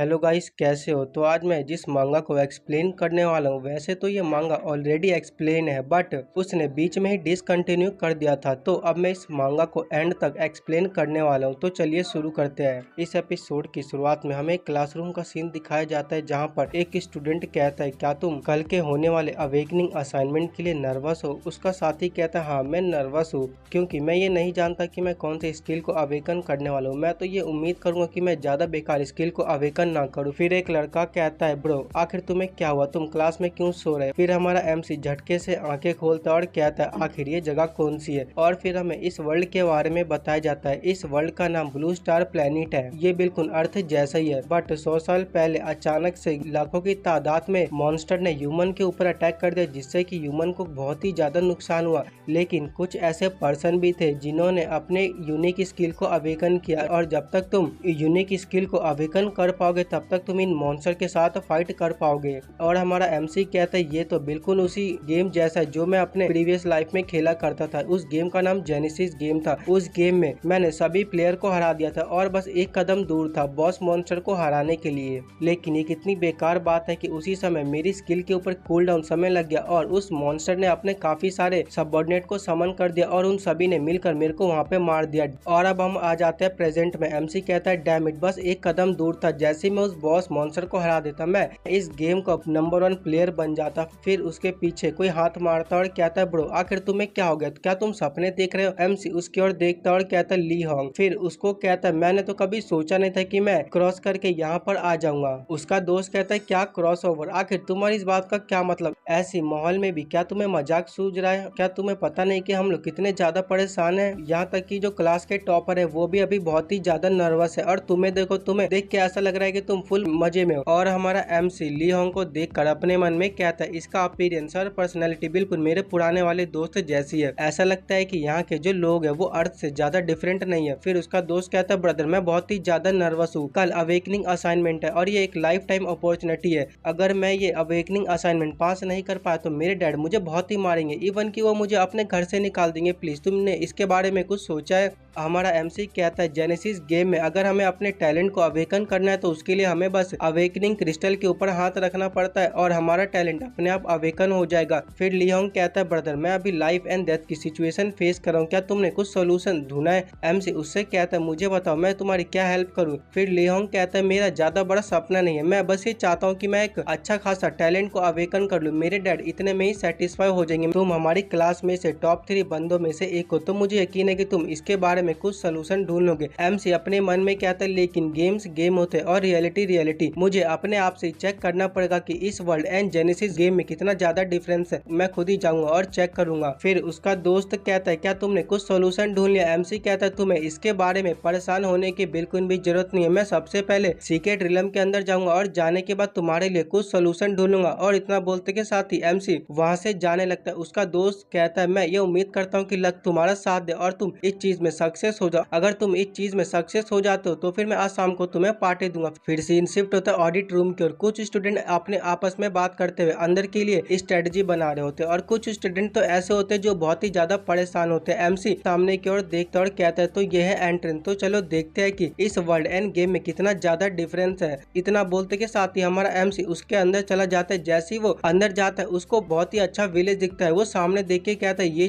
Hello guys, कैसे हो? तो आज मैं जिस मांगा को एक्सप्लेन करने वाला हूँ, वैसे तो ये मांगा ऑलरेडी एक्सप्लेन है, बट उसने बीच में ही डिसकंटिन्यू कर दिया था। तो अब मैं इस मांगा को एंड तक एक्सप्लेन करने वाला हूँ। तो चलिए शुरू करते हैं। इस एपिसोड की शुरुआत में हमें एक क्लासरूम का सीन दिखाया जाता है, जहाँ पर एक स्टूडेंट कहता है, क्या तुम कल के होने वाले अवेकनिंग असाइनमेंट के लिए नर्वस हो? उसका साथी कहता है, हाँ मैं नर्वस हूँ, क्योंकि मैं ये नहीं जानता कि मैं कौन से स्किल को अवेकन करने वाला हूँ। मैं तो ये उम्मीद करूंगा कि मैं ज्यादा बेकार स्किल को अवेकन ना करूं। फिर एक लड़का कहता है, ब्रो आखिर तुम्हें क्या हुआ? तुम क्लास में क्यों सो रहे? फिर हमारा एमसी झटके से आंखें खोलता है और कहता है, आखिर ये जगह कौन सी है? और फिर हमें इस वर्ल्ड के बारे में बताया जाता है। इस वर्ल्ड का नाम ब्लू स्टार प्लेनेट है। ये बिल्कुल अर्थ जैसा ही है, बट 100 साल पहले अचानक से लाखों की तादाद में मॉन्स्टर ने ह्यूमन के ऊपर अटैक कर दिया, जिससे कि ह्यूमन को बहुत ही ज्यादा नुकसान हुआ। लेकिन कुछ ऐसे पर्सन भी थे जिन्होंने अपने यूनिक स्किल को अवेकन किया, और जब तक तुम यूनिक स्किल को अवेकन कर पाओगे तब तक तुम इन मॉन्स्टर के साथ फाइट कर पाओगे। और हमारा एमसी कहता है, ये तो बिल्कुल उसी गेम जैसा है जो मैं अपने प्रीवियस लाइफ में खेला करता था। उस गेम का नाम जेनेसिस गेम था। उस गेम में मैंने सभी प्लेयर को हरा दिया था और बस एक कदम दूर था बॉस मॉन्स्टर को हराने के लिए। लेकिन ये कितनी बेकार बात है कि उसी समय मेरी स्किल के ऊपर कूल डाउन समय लग गया और उस मॉन्स्टर ने अपने काफी सारे सबऑर्डिनेट को समन कर दिया और उन सभी ने मिलकर मेरे को वहाँ पे मार दिया। और अब हम आ जाते हैं प्रेजेंट में। एमसी कहता है, डैम इट, बस एक कदम दूर था। जैसे मैं उस बॉस मॉन्स्टर को हरा देता, मैं इस गेम का नंबर 1 प्लेयर बन जाता। फिर उसके पीछे कोई हाथ मारता और कहता है, ब्रो आखिर तुम्हें क्या हो गया? क्या तुम सपने देख रहे हो? एमसी उसकी ओर देखता और कहता है, ली होंग। फिर उसको कहता है, मैंने तो कभी सोचा नहीं था कि मैं क्रॉस करके यहाँ पर आ जाऊंगा। उसका दोस्त कहता है, क्या क्रॉस ओवर? आखिर तुम्हारी इस बात का क्या मतलब? ऐसी माहौल में भी क्या तुम्हें मजाक सूझ रहा है? क्या तुम्हें पता नहीं कि हम लोग कितने ज्यादा परेशान हैं? यहाँ तक कि जो क्लास के टॉपर है वो भी अभी बहुत ही ज्यादा नर्वस है, और तुम्हें देखो, तुम्हें देख के ऐसा लग रहा है कि तुम फुल मजे में हो। और हमारा एमसी ली होंग को देखकर अपने मन में कहता है, इसका अपीयरेंस और पर्सनैलिटी बिल्कुल मेरे पुराने वाले दोस्त जैसी है। ऐसा लगता है कि यहाँ के जो लोग है वो अर्थ से ज्यादा डिफरेंट नहीं है। फिर उसका दोस्त कहता है, ब्रदर मैं बहुत ही ज्यादा नर्वस हूँ। कल अवेकनिंग असाइनमेंट है और ये एक लाइफ टाइम अपॉर्चुनिटी है। अगर मैं ये अवेकनिंग असाइनमेंट पास नहीं कर पाया तो मेरे डैड मुझे बहुत ही मारेंगे, इवन कि वो मुझे अपने घर से निकाल देंगे। प्लीज तुमने इसके बारे में कुछ सोचा है? हमारा एमसी कहता है, जेनेसिस गेम में अगर हमें अपने टैलेंट को अवेकन करना है तो उसके लिए हमें बस अवेकनिंग क्रिस्टल के ऊपर हाथ रखना पड़ता है और हमारा टैलेंट अपने आप अवेकन हो जाएगा। फिर लियोंग कहता है, ब्रदर मैं अभी लाइफ एंड डेथ की सिचुएशन फेस कर रहा हूँ, क्या तुमने कुछ सोल्यूशन ढूंढा है? एमसी उससे कहता है, मुझे बताओ मैं तुम्हारी क्या हेल्प करूँ? फिर लियोंग कहता है, मेरा ज्यादा बड़ा सपना नहीं है, मैं बस ये चाहता हूँ कि मैं एक अच्छा खासा टैलेंट को अवेकन कर लूँ। मेरे डैड इतने में ही सेटिस्फाई हो जाएंगे। तुम हमारी क्लास में से टॉप 3 बंदों में से एक हो, तो मुझे यकीन है कि तुम इसके बारे में कुछ सोल्यूशन ढूंढ लोगे। एमसी अपने मन में कहता है, लेकिन गेम्स गेम होते हैं और रियलिटी रियलिटी। मुझे अपने आप से चेक करना पड़ेगा कि इस वर्ल्ड एंड जेनेसिस गेम में कितना ज्यादा डिफरेंस है। मैं खुद ही जाऊंगा और चेक करूंगा। फिर उसका दोस्त कहता है, क्या तुमने कुछ सोल्यूशन ढूंढ लिया? एमसी कहता है, तुम्हें इसके बारे में परेशान होने की बिल्कुल भी जरूरत नहीं है। मैं सबसे पहले सीक्रेट रिलम के अंदर जाऊंगा और जाने के बाद तुम्हारे लिए कुछ सोल्यूशन ढूंढूंगा। और इतना बोलते के साथ ही एमसी वहां से जाने लगता है। उसका दोस्त कहता है, मैं ये उम्मीद करता हूँ कि लक तुम्हारा साथ दे और तुम इस चीज में सक्सेस हो जाओ। अगर तुम इस चीज में सक्सेस हो जाते हो तो फिर मैं आज शाम को तुम्हें पार्टी दूंगा। फिर सीन शिफ्ट होता है ऑडिट रूम की ओर। कुछ स्टूडेंट अपने आपस में बात करते हुए अंदर के लिए स्ट्रेटजी बना रहे होते हैं, और कुछ स्टूडेंट तो ऐसे होते हैं जो बहुत ही ज्यादा परेशान होते हैं। एमसी सामने की ओर देखता और कहता है, तो यह है एंट्रेंस, तो चलो देखते हैं कि इस वर्ल्ड एंड गेम में कितना ज्यादा डिफरेंस है। इतना बोलते के साथ ही हमारा एमसी उसके अंदर चला जाता है। जैसे ही वो अंदर जाता है उसको बहुत ही अच्छा विलेज दिखता है। वो सामने देख के कहता है, ये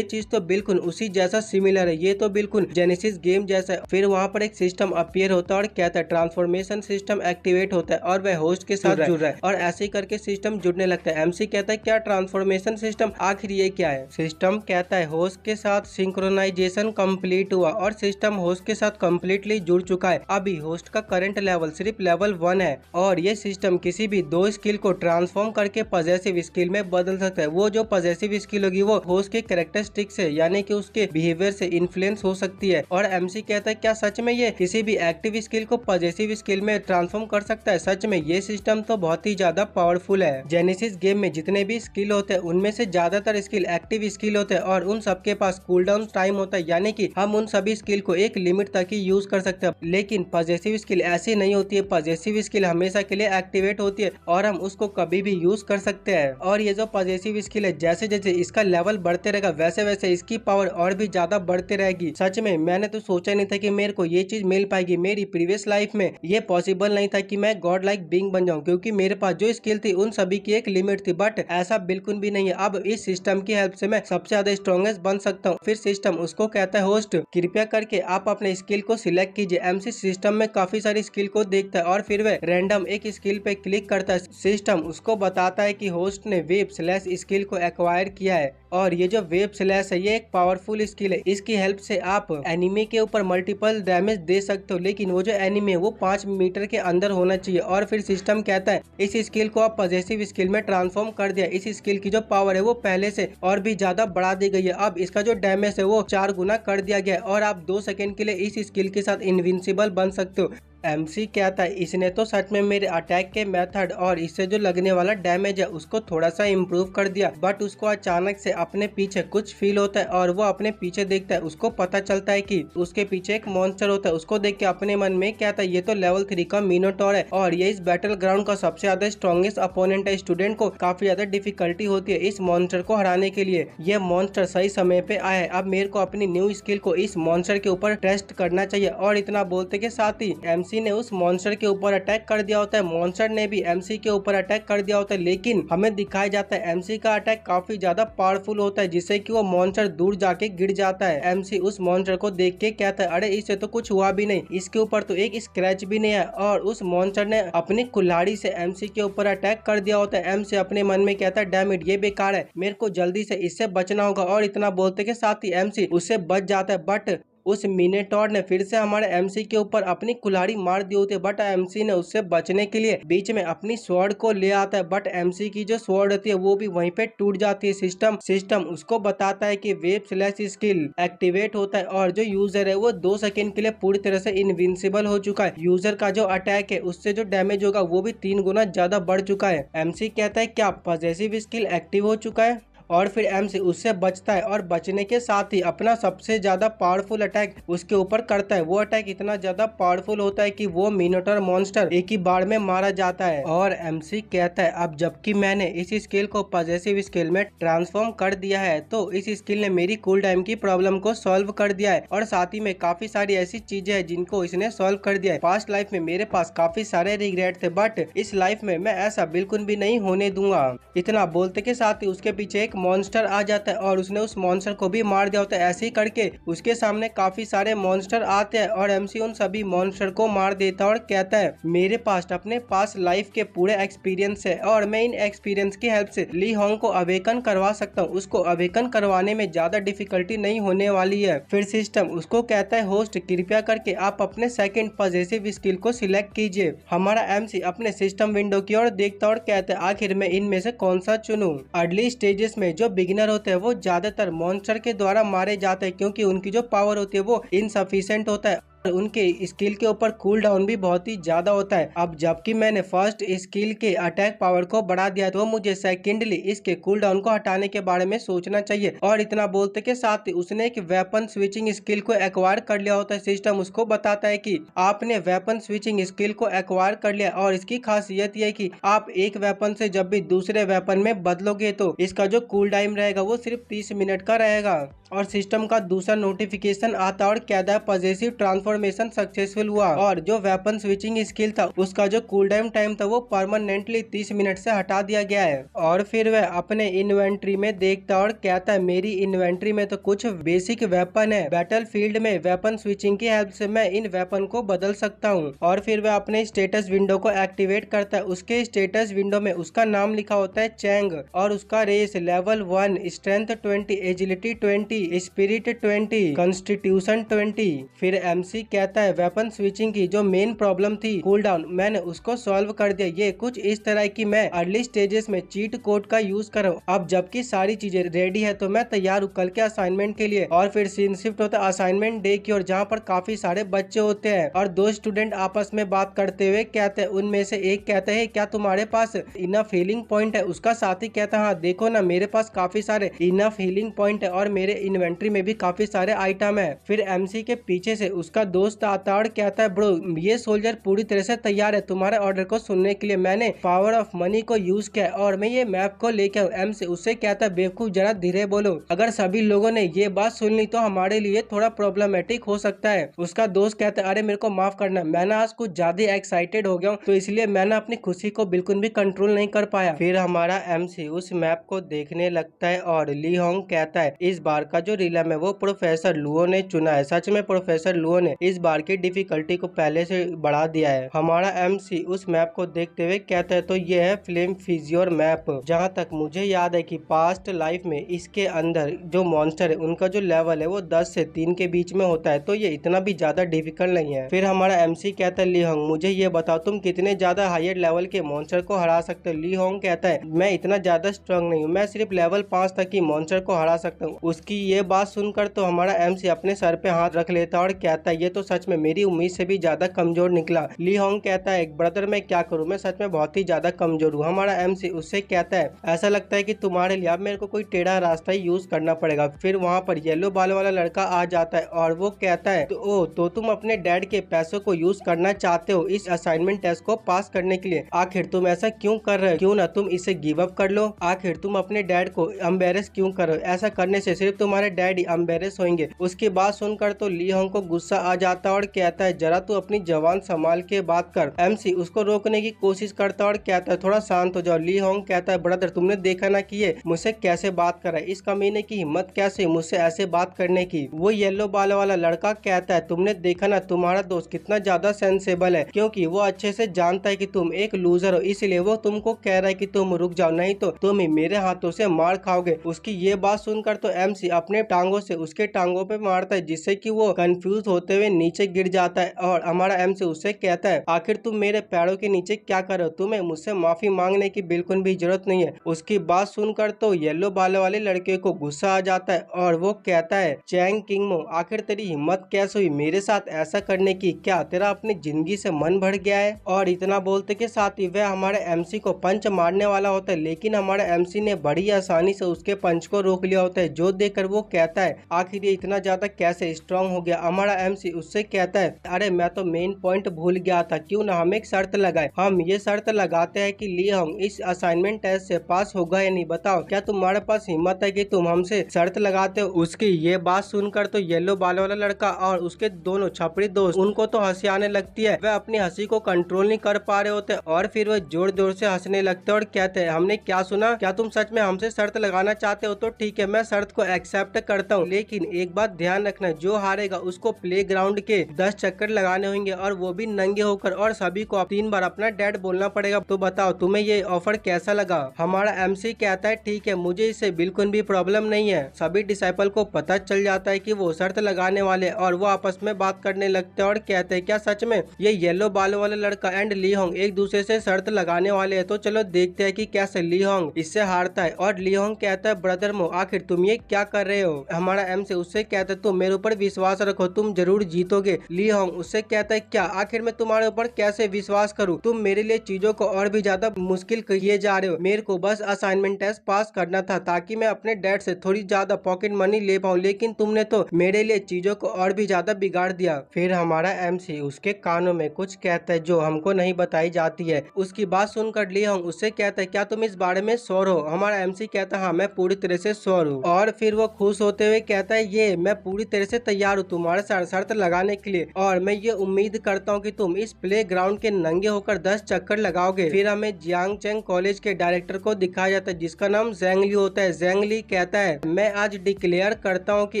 चीज तो बिल्कुल उसी जैसा सिमिलर है, ये तो बिल्कुल जेनेसिस गेम जैसा है। फिर वहाँ पर एक सिस्टम अपीयर होता है और कहता है, ट्रांसफॉर्मेशन सिस्टम एक्टिवेट होता है और वह होस्ट के साथ जुड़ रहा है। और ऐसे ही करके सिस्टम जुड़ने लगता है। एमसी कहता है, क्या ट्रांसफॉर्मेशन सिस्टम? आखिर ये क्या है? सिस्टम कहता है, होस्ट के साथ सिंक्रोनाइजेशन कंप्लीट हुआ और सिस्टम होस्ट के साथ कंप्लीटली जुड़ चुका है। अभी होस्ट का करंट लेवल सिर्फ लेवल 1 है और ये सिस्टम किसी भी 2 स्किल को ट्रांसफॉर्म करके पॉजिटिव स्किल में बदल सकता है। वो जो पॉजिटिव स्किल होगी वो होस्ट के कैरेक्टरिस्टिक से, यानी कि उसके बिहेवियर से इन्फ्लुएंस हो सकती है। और एमसी कहता है, क्या सच में ये किसी भी एक्टिव स्किल को पॉजिटिव स्किल में ट्रांसफॉर्म कर सकता है? सच में ये सिस्टम तो बहुत ही ज्यादा पावरफुल है। जेनेसिस गेम में जितने भी स्किल होते हैं उनमें से ज्यादातर स्किल एक्टिव स्किल होते हैं और उन सबके पास कूल डाउन टाइम होता है, यानी कि हम उन सभी स्किल को एक लिमिट तक ही यूज कर सकते हैं। लेकिन पॉजिटिव स्किल ऐसी नहीं होती है। पॉजिटिव स्किल हमेशा के लिए एक्टिवेट होती है और हम उसको कभी भी यूज कर सकते हैं। और ये जो पॉजिटिव स्किल है, जैसे जैसे इसका लेवल बढ़ते रहेगा वैसे वैसे इसकी पावर और भी ज्यादा बढ़ती रहेगी। सच में मैंने तो सोचा नहीं था कि मेरे को ये चीज मिल पाएगी। मेरी प्रीवियस लाइफ में ये पॉसिबल नहीं था कि मैं गॉड लाइक बीइंग बन जाऊं, क्योंकि मेरे पास जो स्किल थी उन सभी की एक लिमिट थी। बट ऐसा बिल्कुल भी नहीं है। अब इस सिस्टम की हेल्प से मैं सबसे ज्यादा स्ट्रॉन्गेस्ट बन सकता हूँ। फिर सिस्टम उसको कहता है, होस्ट कृपया करके आप अपने स्किल को सिलेक्ट कीजिए। एमसी सिस्टम में काफी सारी स्किल को देखता है और फिर वह रैंडम एक स्किल पे क्लिक करता है। सिस्टम उसको बताता है कि होस्ट ने वेब स्लैश स्किल को एक्वायर किया है और ये जो वेब स्लैश है ये एक पावरफुल स्किल है। इसकी हेल्प से आप एनिमी के ऊपर मल्टीपल डैमेज दे सकते हो, लेकिन वो जो एनिमी है वो 5 मीटर के अंदर होना चाहिए। और फिर सिस्टम कहता है इस स्किल को आप पॉजिटिव स्किल में ट्रांसफॉर्म कर दिया। इस स्किल की जो पावर है वो पहले से और भी ज्यादा बढ़ा दी गई है। अब इसका जो डैमेज है वो 4 गुना कर दिया गया है और आप 2 सेकंड के लिए इस स्किल के साथ इनविंसिबल बन सकते हो। एमसी कहता है इसने तो सच में मेरे अटैक के मेथड और इससे जो लगने वाला डैमेज है उसको थोड़ा सा इम्प्रूव कर दिया। बट उसको अचानक से अपने पीछे कुछ फील होता है और वो अपने पीछे देखता है। उसको पता चलता है कि उसके पीछे एक मॉन्स्टर होता है। उसको देख के अपने मन में कहता है ये तो लेवल 3 का मिनोटॉर है और ये इस बैटल ग्राउंड का सबसे ज्यादा स्ट्रॉन्गेस्ट अपोनेंट है। स्टूडेंट को काफी ज्यादा डिफिकल्टी होती है इस मॉन्स्टर को हराने के लिए। ये मॉन्स्टर सही समय पे आया है। अब मेरे को अपनी न्यू स्किल को इस मॉन्स्टर के ऊपर टेस्ट करना चाहिए। और इतना बोलते के साथ ही एमसी ने उस मॉन्स्टर के ऊपर अटैक कर दिया होता है। मॉन्स्टर ने भी एमसी के ऊपर अटैक कर दिया होता है, लेकिन हमें दिखाया जाता है एमसी का अटैक काफी ज्यादा पावरफुल होता है, जिससे कि वो मॉन्स्टर दूर जाके गिर जाता है। एमसी उस मॉन्स्टर को देख के कहता है अरे इससे तो कुछ हुआ भी नहीं, इसके ऊपर तो एक स्क्रैच भी नहीं है। और उस मॉन्स्टर ने अपनी कुल्हाड़ी से एमसी के ऊपर अटैक कर दिया होता है। एमसी अपने मन में कहता है डैम इट, ये बेकार है, मेरे को जल्दी से इससे बचना होगा। और इतना बोलते के साथ ही एमसी उससे बच जाता है। बट उस मिनेटॉर ने फिर से हमारे एमसी के ऊपर अपनी कुल्हाड़ी मार दी होती है। बट एमसी ने उससे बचने के लिए बीच में अपनी स्वॉर्ड को ले आता है। बट एमसी की जो स्वॉर्ड होती है वो भी वहीं पे टूट जाती है। सिस्टम उसको बताता है कि वेब स्लैश स्किल एक्टिवेट होता है और जो यूजर है वो 2 सेकंड के लिए पूरी तरह से इनविंसिबल हो चुका है। यूजर का जो अटैक है उससे जो डैमेज होगा वो भी 3 गुना ज्यादा बढ़ चुका है। एमसी कहता है क्या पॉजिटिव स्किल एक्टिव हो चुका है? और फिर एमसी उससे बचता है और बचने के साथ ही अपना सबसे ज्यादा पावरफुल अटैक उसके ऊपर करता है। वो अटैक इतना ज्यादा पावरफुल होता है कि वो मिनोटॉर मॉन्स्टर एक ही बार में मारा जाता है। और एमसी कहता है अब जबकि मैंने इस स्किल को पॉजिटिव स्किल में ट्रांसफॉर्म कर दिया है तो इस स्किल ने मेरी कूल टाइम की प्रॉब्लम को सॉल्व कर दिया है और साथ ही में काफी सारी ऐसी चीजें हैं जिनको इसने सॉल्व कर दिया है। पास्ट लाइफ में मेरे पास काफी सारे रिग्रेट थे, बट इस लाइफ में मैं ऐसा बिल्कुल भी नहीं होने दूंगा। इतना बोलते के साथ ही उसके पीछे एक मॉन्स्टर आ जाता है और उसने उस मॉन्स्टर को भी मार दिया होता है। ऐसे ही करके उसके सामने काफी सारे मॉन्स्टर आते हैं और एमसी उन सभी मॉन्स्टर को मार देता है और कहता है मेरे पास अपने पास लाइफ के पूरे एक्सपीरियंस है और मैं इन एक्सपीरियंस की हेल्प से ली होंग को अवेकन करवा सकता हूँ। उसको अवेकन करवाने में ज्यादा डिफिकल्टी नहीं होने वाली है। फिर सिस्टम उसको कहता है होस्ट कृपया करके आप अपने सेकंड पॉजिटिव स्किल को सिलेक्ट कीजिए। हमारा एमसी अपने सिस्टम विंडो की ओर देखता और कहता है आखिर में इनमें से कौन सा चुनूं। अर्ली स्टेजेस में जो बिगिनर होते हैं वो ज्यादातर मॉन्स्टर के द्वारा मारे जाते हैं क्योंकि उनकी जो पावर होती है वो इनसफिशिएंट होता है। उनके स्किल के ऊपर कूल डाउन भी बहुत ही ज्यादा होता है। अब जबकि मैंने फर्स्ट स्किल के अटैक पावर को बढ़ा दिया तो मुझे सेकेंडली इसके कूल डाउन को हटाने के बारे में सोचना चाहिए। और इतना बोलते के साथ ही उसने एक वेपन स्विचिंग स्किल को एक्वायर कर लिया होता है। सिस्टम उसको बताता है कि आपने वेपन स्विचिंग स्किल को एक्वायर कर लिया और इसकी खासियत यह है कि आप एक वेपन से जब भी दूसरे वेपन में बदलोगे तो इसका जो कूल टाइम रहेगा वो सिर्फ 30 मिनट का रहेगा। और सिस्टम का दूसरा नोटिफिकेशन आता और कहता है पॉजिटिव ट्रांसफॉर्मेशन सक्सेसफुल हुआ और जो वेपन स्विचिंग स्किल था उसका जो कूल टाइम था वो परमानेंटली 30 मिनट से हटा दिया गया है। और फिर वह अपने इन्वेंट्री में देखता और कहता है मेरी इन्वेंट्री में तो कुछ बेसिक वेपन है, बैटल फील्ड में वेपन स्विचिंग की हेल्प से मैं इन वेपन को बदल सकता हूँ। और फिर वह अपने स्टेटस विंडो को एक्टिवेट करता है। उसके स्टेटस विंडो में उसका नाम लिखा होता है चैंग और उसका race level 1, strength 20, agility 20, spirit 20, constitution 20। फिर एमसी कहता है वेपन स्विचिंग की जो मेन प्रॉब्लम थी कूल डाउन मैंने उसको सॉल्व कर दिया। ये कुछ इस तरह की मैं अर्ली स्टेजेस में चीट कोड का यूज कर रहा हूँ। अब जबकि सारी चीजें रेडी है तो मैं तैयार हूँ कल के असाइनमेंट के लिए। और फिर सीन शिफ्ट होता है असाइनमेंट डे की और जहाँ पर काफी सारे बच्चे होते हैं और 2 स्टूडेंट आपस में बात करते हुए कहते हैं, उनमें से एक कहते हैं क्या तुम्हारे पास इनफ हीलिंग पॉइंट है? उसका साथी कहता है हाँ देखो ना मेरे पास काफी सारे इनफ हीलिंग पॉइंट है और मेरे इन्वेंट्री में भी काफी सारे आइटम है। फिर एमसी के पीछे से उसका दोस्त आता है और कहता है ब्रो ये सोल्जर पूरी तरह से तैयार है तुम्हारे ऑर्डर को सुनने के लिए, मैंने पावर ऑफ मनी को यूज किया और मैं ये मैप को लेके आऊं। एम से उससे कहता है बेवकूफ जरा धीरे बोलो, अगर सभी लोगों ने ये बात सुन ली तो हमारे लिए थोड़ा प्रॉब्लमेटिक हो सकता है। उसका दोस्त कहता है अरे मेरे को माफ करना, मैं ना आज कुछ ज्यादा एक्साइटेड हो गया हूँ तो इसलिए मैं ना अपनी खुशी को बिल्कुल भी कंट्रोल नहीं कर पाया। फिर हमारा एमसी उस मैप को देखने लगता है और ली होंग कहता है इस बार का जो रिलम है वो प्रोफेसर लुओ ने चुना है। सच में प्रोफेसर लुओ ने इस बार की डिफिकल्टी को पहले से बढ़ा दिया है। हमारा एमसी उस मैप को देखते हुए कहता है तो ये है फ्लेम फिजियोर मैप। जहाँ तक मुझे याद है कि पास्ट लाइफ में इसके अंदर जो मॉन्स्टर है उनका जो लेवल है वो 10 से 3 के बीच में होता है, तो ये इतना भी ज्यादा डिफिकल्ट नहीं है। फिर हमारा एमसी कहता है ली होंग मुझे ये बताओ तुम कितने ज्यादा हायर लेवल के मॉन्स्टर को हरा सकते हो। ली होंग कहता है मैं इतना ज्यादा स्ट्रांग नहीं हूँ, मैं सिर्फ लेवल 5 तक की मॉन्स्टर को हरा सकता हूँ। उसकी ये बात सुनकर तो हमारा एमसी अपने सर पे हाथ रख लेता है और कहता है ये तो सच में मेरी उम्मीद से भी ज्यादा कमजोर निकला। ली होंग कहता है ब्रदर मैं क्या करूँ, मैं सच में बहुत ही ज्यादा कमजोर हूँ। हमारा एमसी उससे कहता है ऐसा लगता है कि तुम्हारे लिए अब मेरे को कोई टेढ़ा रास्ता ही यूज करना पड़ेगा। फिर वहाँ पर येलो बाल वाला लड़का आ जाता है और वो कहता है तो तुम अपने डैड के पैसों को यूज करना चाहते हो इस असाइनमेंट टेस्ट को पास करने के लिए, आखिर तुम ऐसा क्यों कर रहे हो, क्यों ना तुम इसे गिव अप कर लो, आखिर तुम अपने डैड को एम्बेरस क्यों कर रहे हो, ऐसा करने से सिर्फ तुम्हारे डैड ही एम्बेरस होंगे। उसकी बात सुनकर तो ली होंग को गुस्सा आ जाता है और कहता है जरा तू अपनी जवान संभाल के बात कर। एमसी उसको रोकने की कोशिश करता है और कहता है थोड़ा शांत हो जाओ। ली होंग कहता है ब्रदर तुमने देखा ना कि ये मुझसे कैसे बात कर रहा है, इस कमीने की हिम्मत कैसे मुझसे ऐसे बात करने की। वो येलो बाल वाला लड़का कहता है तुमने देखा ना तुम्हारा दोस्त कितना ज्यादा सेंसेबल है, क्योंकि वो अच्छे से जानता है कि तुम एक लूजर हो, इसलिए वो तुमको कह रहा है कि तुम रुक जाओ नहीं तो तुम ही मेरे हाथों से मार खाओगे। उसकी ये बात सुनकर तो एमसी अपने टांगों से उसके टांगों पे मारता है जिससे कि वो कंफ्यूज होते हुए नीचे गिर जाता है और हमारा एमसी उससे कहता है आखिर तुम मेरे पैरों के नीचे क्या कर रहे हो, तुम्हें मुझसे माफी मांगने की बिल्कुल भी जरूरत नहीं है। उसकी बात सुनकर तो येलो बाल वाले लड़के को गुस्सा आ जाता है और वो कहता है चैंग किंगमो आखिर तेरी हिम्मत कैसे हुई मेरे साथ ऐसा करने की, क्या तेरा अपनी जिंदगी से मन भर गया है। और इतना बोलते के साथ ही वह हमारे एमसी को पंच मारने वाला होता है, लेकिन हमारे एमसी ने बड़ी आसानी से उसके पंच को रोक लिया होता है, जो देखकर वो कहता है आखिर ये इतना ज्यादा कैसे स्ट्रांग हो गया। हमारा एमसी उससे कहता है अरे मैं तो मेन पॉइंट भूल गया था, क्यों ना हम एक शर्त लगाए, हम ये शर्त लगाते हैं कि ली होंग इस असाइनमेंट टेस्ट से पास होगा या नहीं, बताओ क्या तुम्हारे पास हिम्मत है कि तुम हमसे शर्त लगाते हो। उसकी ये बात सुनकर तो येलो बाल वाला लड़का और उसके दोनों छपरी दोस्त उनको तो हंसी आने लगती है, वह अपनी हंसी को कंट्रोल नहीं कर पा रहे होते और फिर वह जोर जोर से हंसने लगते और कहते हैं हमने क्या सुना, क्या तुम सच में हमसे शर्त लगाना चाहते हो, तो ठीक है मैं शर्त को एक्सेप्ट करता हूँ, लेकिन एक बात ध्यान रखना जो हारेगा उसको प्लेग्राउंड के 10 चक्कर लगाने होंगे और वो भी नंगे होकर, और सभी को 3 बार अपना डैड बोलना पड़ेगा। तो बताओ तुम्हें ये ऑफर कैसा लगा। हमारा एमसी कहता है ठीक है मुझे इससे बिल्कुल भी प्रॉब्लम नहीं है। सभी डिसाइपल को पता चल जाता है कि वो शर्त लगाने वाले और वो आपस में बात करने लगते हैं और कहते हैं क्या सच में ये येलो बाल वाला लड़का एंड ली होंग एक दूसरे से शर्त लगाने वाले हैं, तो चलो देखते हैं कि कैसे ली होंग इससे हारता है। और ली होंग कहता है ब्रदर मो आखिर तुम ये क्या कर रहे हो। हमारा एमसी उससे कहता है तुम मेरे ऊपर विश्वास रखो तुम जरूर जीतोगे। ली होंग उससे कहता है क्या आखिर मैं तुम्हारे ऊपर कैसे विश्वास करूँ, तुम मेरे लिए चीजों को और भी ज्यादा मुश्किल किए जा रहे हो, मेरे को बस असाइनमेंट टेस्ट पास करना था ताकि मैं अपने डैड से थोड़ी ज्यादा पॉकेट मनी ले पाऊँ, लेकिन तुमने तो मेरे लिए चीजों को और भी ज्यादा बिगाड़ दिया। फिर हमारा एमसी उसके कानों में कुछ कहता है जो हमको नहीं बताई जाती है। उसकी बात सुनकर ली होंग उससे कहता है क्या तुम इस बारे में श्योर हो। हमारा एमसी कहता है हाँ मैं पूरी तरह से श्योर हूँ। और फिर वो खुश होते हुए कहता है ये मैं पूरी तरह से तैयार हूँ तुम्हारे साथ शर्त लगाने के लिए, और मैं ये उम्मीद करता हूँ कि तुम इस प्ले ग्राउंड के नंगे होकर 10 चक्कर लगाओगे। फिर हमें जियांग चेंग कॉलेज के डायरेक्टर को दिखाया जाता है जिसका नाम जेंग ली होता है। जेंग ली कहता है मैं आज डिक्लेयर करता हूँ कि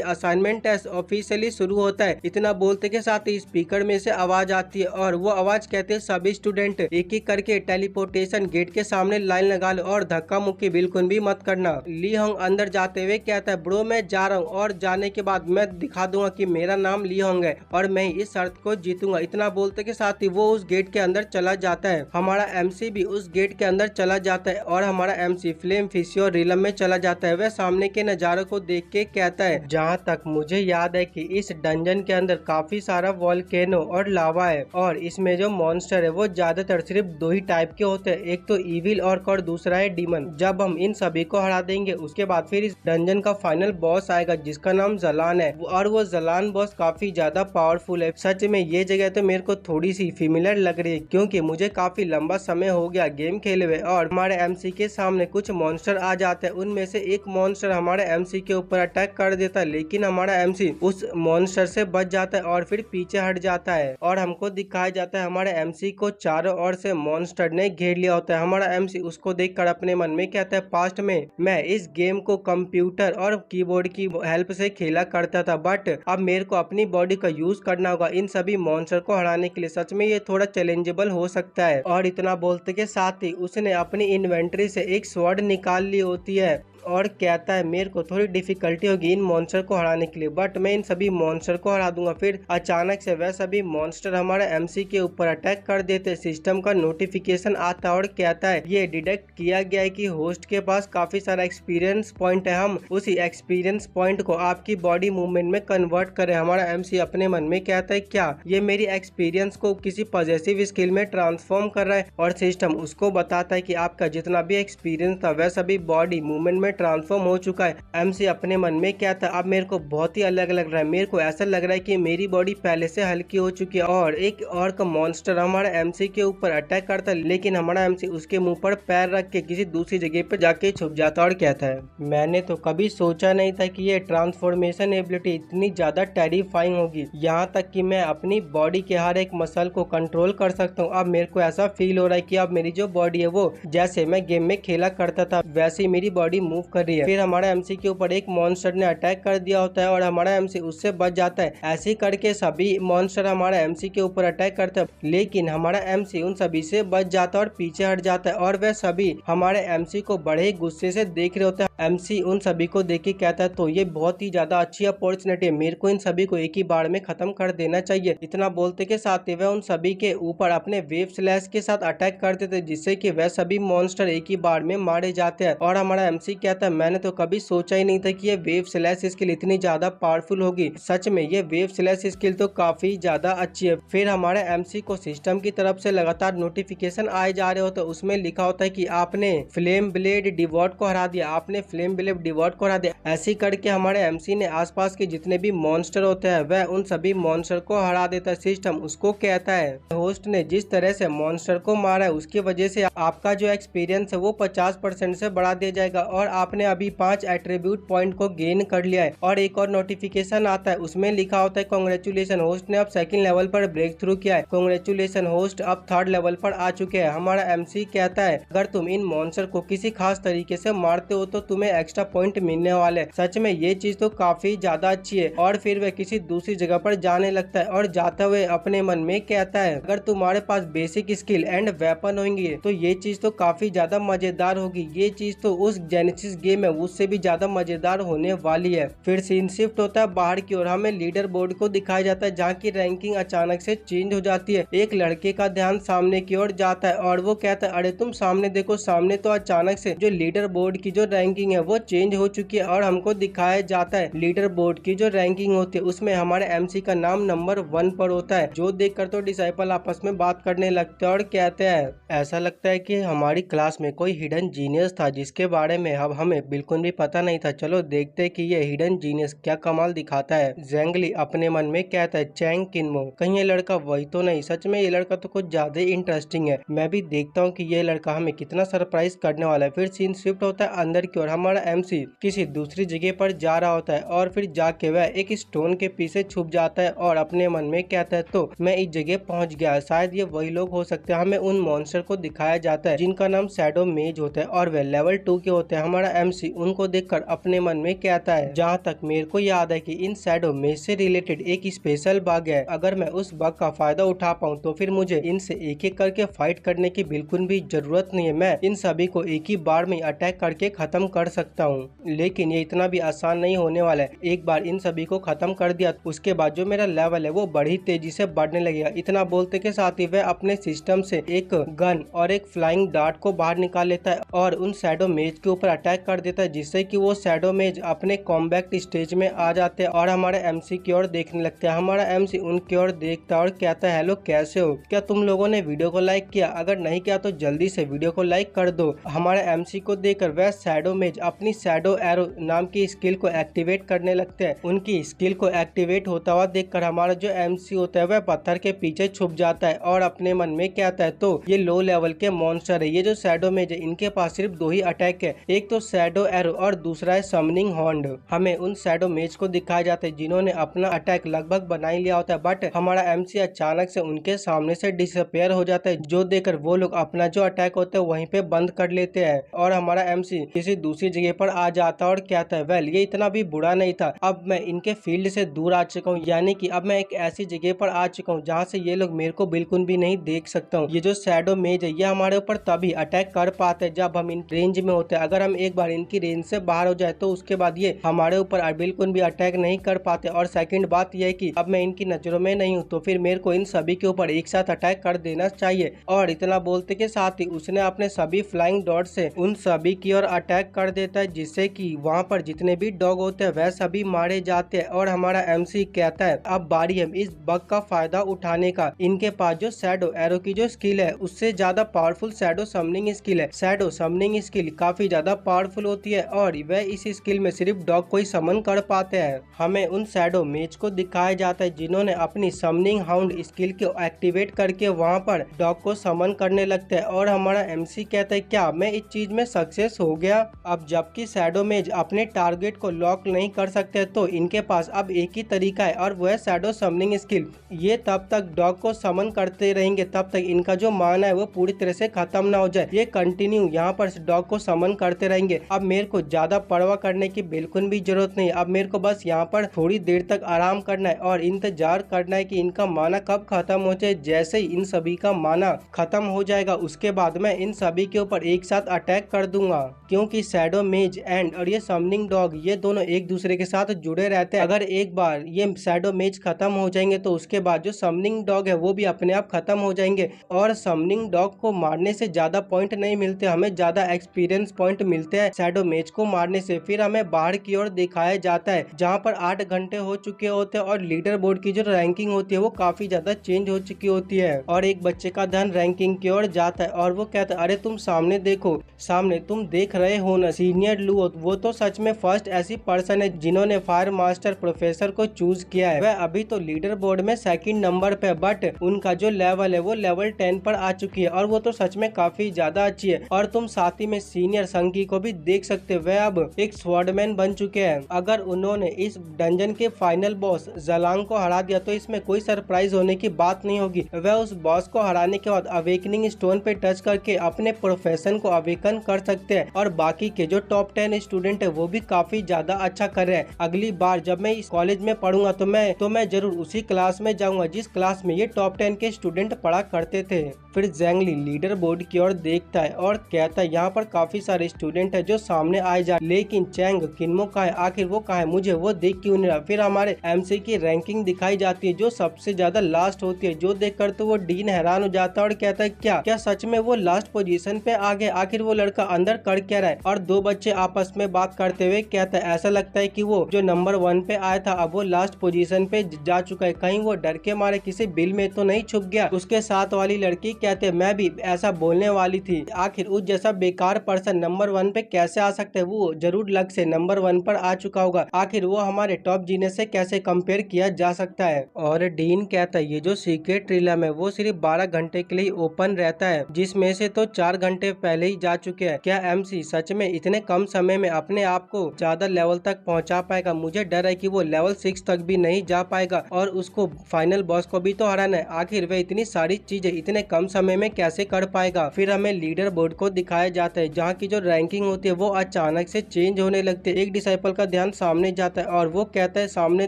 असाइनमेंट टेस्ट ऑफिशियली शुरू होता है। इतना बोलते के साथ ही स्पीकर में से आवाज आती है और वो आवाज कहते हैं सभी स्टूडेंट एक एक करके टेलीपोर्टेशन गेट के सामने लाइन लगा लो और धक्का मुक्की बिल्कुल भी मत करना। ली होंग अंदर जाते हुए कहता है ब्रो मैं जा रहा हूँ और जाने के बाद मैं दिखा दूंगा कि मेरा नाम ली होंग है और मैं इस शर्त को जीतूंगा। इतना बोलते के साथ ही वो उस गेट के अंदर चला जाता है। हमारा एमसी भी उस गेट के अंदर चला जाता है और हमारा एमसी फ्लेम फिशियोर रिलम में चला जाता है। वह सामने के नजारों को देख के कहता है जहाँ तक मुझे याद है कि इस डंजन के अंदर काफी सारा वॉल्केनो और लावा है और इसमें जो मॉन्स्टर है वो ज्यादातर सिर्फ 2 ही टाइप के होते हैं, एक तो इविल और दूसरा है डीमन। जब हम इन सभी को हरा देंगे उसके बाद फिर इस डंजन का फाइनल बॉस आएगा जिसका नाम जलान है और वो जलान बॉस काफी ज्यादा ज्यादा पावरफुल है। सच में ये जगह तो मेरे को थोड़ी सी फेमिलियर लग रही है, क्योंकि मुझे काफी लंबा समय हो गया गेम खेले हुए और हमारे एमसी के सामने कुछ मॉन्स्टर आ जाते हैं। उनमें से एक मॉन्स्टर हमारे एमसी के ऊपर अटैक कर देता है, लेकिन हमारा एमसी उस मॉन्स्टर से बच जाता है और फिर पीछे हट जाता है और हमको दिखाया जाता है हमारे एमसी को चारों ओर से मॉन्स्टर ने घेर लिया होता है। हमारा एमसी उसको देखकर अपने मन में कहता है, पास्ट में मैं इस गेम को कंप्यूटर और कीबोर्ड की हेल्प से खेला करता था, बट अब मेरे को अपनी बॉडी का यूज करना होगा इन सभी मॉन्स्टर को हराने के लिए। सच में ये थोड़ा चैलेंजेबल हो सकता है। और इतना बोलते के साथ ही उसने अपनी इन्वेंटरी से एक स्वॉर्ड निकाल ली होती है और कहता है, मेरे को थोड़ी डिफिकल्टी होगी इन मॉन्स्टर को हराने के लिए, बट मैं इन सभी मॉन्स्टर को हरा दूंगा। फिर अचानक से वह सभी मॉन्स्टर हमारे एमसी के ऊपर अटैक कर देते। सिस्टम का नोटिफिकेशन आता है और कहता है, ये डिटेक्ट किया गया है कि होस्ट के पास काफी सारा एक्सपीरियंस पॉइंट है, हम उसी एक्सपीरियंस पॉइंट को आपकी बॉडी मूवमेंट में कन्वर्ट करें। हमारा एमसी अपने मन में कहता है, क्या ये मेरी एक्सपीरियंस को किसी पॉजिटिव स्किल में ट्रांसफॉर्म कर रहा है? और सिस्टम उसको बताता है कि आपका जितना भी एक्सपीरियंस था वह सभी बॉडी मूवमेंट में ट्रांसफॉर्म हो चुका है। एमसी अपने मन में क्या था, अब मेरे को बहुत ही अलग लग रहा है, मेरे को ऐसा लग रहा है कि मेरी बॉडी पहले से हल्की हो चुकी है। और एक और का मॉन्स्टर हमारा एमसी के ऊपर अटैक करता है, लेकिन हमारा एमसी उसके मुंह पर पैर रख के किसी दूसरी जगह पर जाके छुप जाता है और कहता है, मैंने तो कभी सोचा नहीं था कि ये ट्रांसफॉर्मेशन एबिलिटी इतनी ज्यादा टेरिफाइंग होगी, यहाँ तक कि मैं अपनी बॉडी के हर एक मसल को कंट्रोल कर सकता हूँ। अब मेरे को ऐसा फील हो रहा है कि अब मेरी जो बॉडी है वो जैसे मैं गेम में खेला करता था वैसे ही मेरी बॉडी मूव कर रही है। फिर हमारा एमसी के ऊपर एक मॉन्स्टर ने अटैक कर दिया होता है और हमारा एमसी उससे बच जाता है। ऐसे करके सभी मॉन्स्टर हमारा एमसी के ऊपर अटैक करते हैं, लेकिन हमारा एमसी उन सभी से बच जाता है और पीछे हट जाता है। और वह सभी हमारे एमसी को बड़े गुस्से से देख रहे होते हैं। एमसी उन सभी को देख के कहता है, तो ये बहुत ही ज्यादा अच्छी अपॉर्चुनिटी है, मेरे को इन सभी को एक ही बार में खत्म कर देना चाहिए। इतना बोलते के साथ ही वह उन सभी के ऊपर अपने वेव स्लैश के साथ अटैक कर देते, जिससे कि वह सभी मॉन्स्टर एक ही बार में मारे जाते हैं। और हमारा एमसी कहता है, मैंने तो कभी सोचा ही नहीं था कि ये वेव स्लैश स्किल इतनी ज्यादा पावरफुल होगी। सच में ये वेव स्लैश स्किल तो काफी ज्यादा अच्छी है। फिर हमारे एमसी को सिस्टम की तरफ से लगातार नोटिफिकेशन आए जा रहे होते हैं, उसमें लिखा होता है कि आपने फ्लेम ब्लेड डिवॉर्ड को हरा दिया, आपने फ्लेम ब्लेड डिवॉर्ड को हरा दिया। ऐसे करके हमारे एमसी ने आसपास के जितने भी मॉन्स्टर होते हैं वह उन सभी मॉन्स्टर को हरा देता है। सिस्टम उसको कहता है, होस्ट ने जिस तरह से मॉन्स्टर को मारा है उसकी वजह से आपका जो एक्सपीरियंस है वो 50% से बढ़ा दिया जाएगा और आपने अभी 5 एट्रीब्यूट पॉइंट को गेन कर लिया है। और एक और नोटिफिकेशन आता है, उसमें लिखा होता है, कांग्रेचुलेशन, होस्ट ने अब सेकंड लेवल पर ब्रेक थ्रू किया है। कांग्रेचुलेशन, होस्ट अब 3rd लेवल पर आ चुके हैं। हमारा एमसी कहता है, अगर तुम इन मॉन्स्टर को किसी खास तरीके से मारते हो तो तुम्हें एक्स्ट्रा पॉइंट मिलने वाले। सच में ये चीज तो काफी ज्यादा अच्छी है। और फिर वह किसी दूसरी जगह पर जाने लगता है और जाते हुए अपने मन में कहता है, अगर तुम्हारे पास बेसिक स्किल एंड वेपन होंगे तो ये चीज तो काफी ज्यादा मजेदार होगी। ये चीज तो उस जेनेसिस गेम है उससे भी ज्यादा मजेदार होने वाली है। फिर सीन शिफ्ट होता है बाहर की ओर, हमें लीडर बोर्ड को दिखाया जाता है जहाँ की रैंकिंग अचानक से चेंज हो जाती है। एक लड़के का ध्यान सामने की ओर जाता है और वो कहता है, अरे तुम सामने देखो, सामने तो अचानक से जो लीडर बोर्ड की जो रैंकिंग है वो चेंज हो चुकी है। और हमको दिखाया जाता है लीडर बोर्ड की जो रैंकिंग होती है उसमें हमारे एमसी का नाम नंबर 1 पर होता है। जो देखकर तो डिसाइपल आपस में बात करने लगते हैं और कहते हैं, ऐसा लगता है कि हमारी क्लास में कोई हिडन जीनियस था जिसके बारे में अब हमें बिल्कुल भी पता नहीं था। चलो देखते हैं कि ये हिडन जीनियस क्या कमाल दिखाता है। जेंगली अपने मन में कहता है, चैंग किनमो, कहीं ये लड़का वही तो नहीं? सच में ये लड़का तो कुछ ज्यादा इंटरेस्टिंग है, मैं भी देखता हूँ कि ये लड़का हमें कितना सरप्राइज करने वाला है। फिर सीन शिफ्ट होता है अंदर की ओर, हमारा एमसी किसी दूसरी जगह पर जा रहा होता है और फिर जाके वह एक स्टोन के पीछे छुप जाता है और अपने मन में कहता है, तो मैं इस जगह पहुंच गया, शायद ये वही लोग हो सकते हैं। हमें उन मॉन्स्टर को दिखाया जाता है जिनका नाम शैडो मेज होता है और वे लेवल 2 के होते हैं। हमारा एमसी उनको देखकर अपने मन में कहता है, जहाँ तक मेरे को याद है कि इन शैडो मेज से रिलेटेड एक स्पेशल बग है, अगर मैं उस बग का फायदा उठा पाऊँ तो फिर मुझे इनसे एक एक करके फाइट करने की बिल्कुल भी जरूरत नहीं है, मैं इन सभी को एक ही बार में अटैक करके खत्म कर सकता हूँ। लेकिन ये इतना भी आसान नहीं होने वाला है। एक बार इन सभी को खत्म कर दिया उसके बाद जो मेरा लेवल है वो बड़ी तेजी से बढ़ने लगेगा। इतना बोलते के साथ ही वह अपने सिस्टम से एक गन और एक फ्लाइंग डार्ट को बाहर निकाल लेता है और उन शैडो मेज के ऊपर अटैक अटैक कर देता है, जिससे कि वो शैडो मेज अपने कॉम्बैक्ट स्टेज में आ जाते हैं और हमारे एमसी की ओर देखने लगते हैं। हमारा एमसी उनकी ओर देखता है और कहता है, हेलो कैसे हो, क्या तुम लोगों ने वीडियो को लाइक किया? अगर नहीं किया तो जल्दी से वीडियो को लाइक कर दो। हमारे एमसी को देखकर वह शैडो मेज अपनी शैडो एरो नाम की स्किल को एक्टिवेट करने लगते हैं। उनकी स्किल को एक्टिवेट होता हुआ देखकर हमारा जो एमसी होता है वह पत्थर के पीछे छुप जाता है और अपने मन में कहता है, तो ये लो लेवल के मॉन्स्टर है। ये जो शैडो मेज है इनके पास सिर्फ 2 ही अटैक है, एक तो शैडो एरो और दूसरा है समनिंग हॉर्न। हमें उन शैडो मेज को दिखाया जाता है जिन्होंने अपना अटैक लगभग बना ही लिया होता है, बट हमारा एमसी अचानक से उनके सामने से डिसअपेयर हो जाता है, जो देखकर वो लोग अपना जो अटैक होता है वहीं पे बंद कर लेते हैं और हमारा एमसी किसी दूसरी जगह पर आ जाता है और कहता है, वेल ये इतना भी बुरा नहीं था, अब मैं इनके फील्ड से दूर आ चुका हूँ, यानी कि अब मैं एक ऐसी जगह पर आ चुका हूँ जहाँ से ये लोग मेरे को बिल्कुल भी नहीं देख सकता हूँ। ये जो शैडो मेज है ये हमारे ऊपर तभी अटैक कर पाते हैं जब हम इन रेंज में होते हैं। अगर हम एक बार इनकी रेंज से बाहर हो जाए तो उसके बाद ये हमारे ऊपर बिल्कुल भी अटैक नहीं कर पाते। और सेकंड बात यह है कि अब मैं इनकी नजरों में नहीं हूँ, तो फिर मेरे को इन सभी के ऊपर एक साथ अटैक कर देना चाहिए। और इतना बोलते के साथ ही उसने अपने सभी फ्लाइंग डॉट से उन सभी की ओर अटैक कर देता है, जिससे कि वहाँ पर जितने भी डॉग होते हैं वह सभी मारे जाते हैं। और हमारा एमसी कहता है, अब बारी है इस बग का फायदा उठाने का। इनके पास जो शैडो एरो की जो स्किल है उससे ज्यादा पावरफुल शैडो समनिंग स्किल है। शैडो समनिंग स्किल काफी ज्यादा पावरफुल होती है और वह इस स्किल में सिर्फ डॉग को ही समन कर पाते हैं। हमें उन शैडो मेज को दिखाया जाता है जिन्होंने अपनी समनिंग हाउंड स्किल को एक्टिवेट करके वहां पर डॉग को समन करने लगते हैं। और हमारा एमसी कहता है, क्या मैं इस चीज में सक्सेस हो गया? अब जबकि शैडो मेज अपने टारगेट को लॉक नहीं कर सकते तो इनके पास अब एक ही तरीका है और वो है शैडो समनिंग स्किल। ये तब तक डॉग को समन करते रहेंगे तब तक इनका जो माना है वो पूरी तरह से खत्म ना हो जाए। ये कंटिन्यू यहाँ पर डॉग को समन करते रहेंगे। अब मेरे को ज्यादा परवाह करने की बिल्कुल भी जरूरत नहीं। अब मेरे को बस यहाँ पर थोड़ी देर तक आराम करना है और इंतजार करना है कि इनका माना कब खत्म हो जाए। जैसे ही इन सभी का माना खत्म हो जाएगा उसके बाद मैं इन सभी के ऊपर एक साथ अटैक कर दूंगा, क्योंकि शैडो मेज एंड और ये समनिंग डॉग ये दोनों एक दूसरे के साथ जुड़े रहते हैं। अगर एक बार ये शैडो मेज खत्म हो जाएंगे तो उसके बाद जो समनिंग डॉग है वो भी अपने आप खत्म हो जाएंगे। और समनिंग डॉग को मारने से ज्यादा पॉइंट नहीं मिलते, हमें ज्यादा एक्सपीरियंस पॉइंट मिलते हैं शैडो मेज को मारने से। फिर हमें बाहर की ओर दिखाया जाता है जहाँ पर 8 घंटे हो चुके होते हैं और लीडर बोर्ड की जो रैंकिंग होती है वो काफी ज्यादा चेंज हो चुकी होती है। और एक बच्चे का ध्यान रैंकिंग की ओर जाता है और वो कहता है, अरे तुम सामने देखो, सामने तुम देख रहे हो ना, सीनियर लुओ वो तो सच में फर्स्ट ऐसी पर्सन है जिन्होंने फायर मास्टर प्रोफेसर को चूज किया है। वह अभी तो लीडर बोर्ड में 2nd नंबर पे, बट उनका जो लेवल है वो लेवल 10 पर आ चुकी है और वो तो सच में काफी ज्यादा अच्छी है। और तुम साथ ही में सीनियर संगी को भी देख सकते हो, वह अब एक स्वॉर्डमैन बन चुके हैं। अगर उन्होंने इस डंजन के फाइनल बॉस जलांग को हरा दिया तो इसमें कोई सरप्राइज होने की बात नहीं होगी। वह उस बॉस को हराने के बाद अवेकनिंग स्टोन पे टच करके अपने प्रोफेशन को अवेकन कर सकते हैं। और बाकी के जो टॉप 10 स्टूडेंट है वो भी काफी ज्यादा अच्छा कर रहे हैं। अगली बार जब मैं इस कॉलेज में पढ़ूंगा तो मैं जरूर उसी क्लास में जाऊंगा जिस क्लास में ये टॉप 10 के स्टूडेंट पढ़ा करते थे। फिर जैंगली लीडर बोर्ड की ओर देखता है और कहता है, यहाँ पर काफी सारे स्टूडेंट है जो सामने आए जा, लेकिन चैंग किन्मो कहाँ है? आखिर वो कहाँ है? मुझे वो देख क्यों नहीं रहा? फिर हमारे एमसी की रैंकिंग दिखाई जाती है जो सबसे ज्यादा लास्ट होती है, जो देखकर तो वो डीन हैरान हो जाता है और कहता है, क्या सच में वो लास्ट पोजीशन पे आ गए? आखिर वो लड़का अंदर कर क्या रहा है? और 2 बच्चे आपस में बात करते हुए कहता है, ऐसा लगता है कि वो जो नंबर 1 पे आया था अब वो लास्ट पोजीशन पे जा चुका है, कहीं वो डर के मारे किसी बिल में तो नहीं छुप गया? उसके साथ वाली लड़की कहते, मैं भी ऐसा बोलने वाली थी, आखिर उस जैसा बेकार पर्सन नंबर 1 पे कैसे आ सकते है? वो जरूर लक से नंबर 1 पर आ चुका होगा, आखिर वो हमारे टॉप जीनियस से कैसे कंपेयर किया जा सकता है? और डीन कहता है, ये जो सीक्रेट रिलम है वो सिर्फ 12 घंटे के लिए ओपन रहता है, जिसमें से तो 4 घंटे पहले ही जा चुके हैं। क्या एमसी सच में इतने कम समय में अपने आप को ज्यादा लेवल तक पहुंचा पाएगा? मुझे डर है कि वो लेवल 6 तक भी नहीं जा पाएगा और उसको फाइनल बॉस को भी तो हराना है। आखिर वे इतनी सारी चीजें इतने कम समय में कैसे कर पाएगा? फिर हमें लीडर बोर्ड को दिखाया जाता है जहाँ की जो रैंकिंग होती है वो अचानक से चेंज होने लगती है। एक डिसाइपल का ध्यान सामने जाता है और वो कहता है, सामने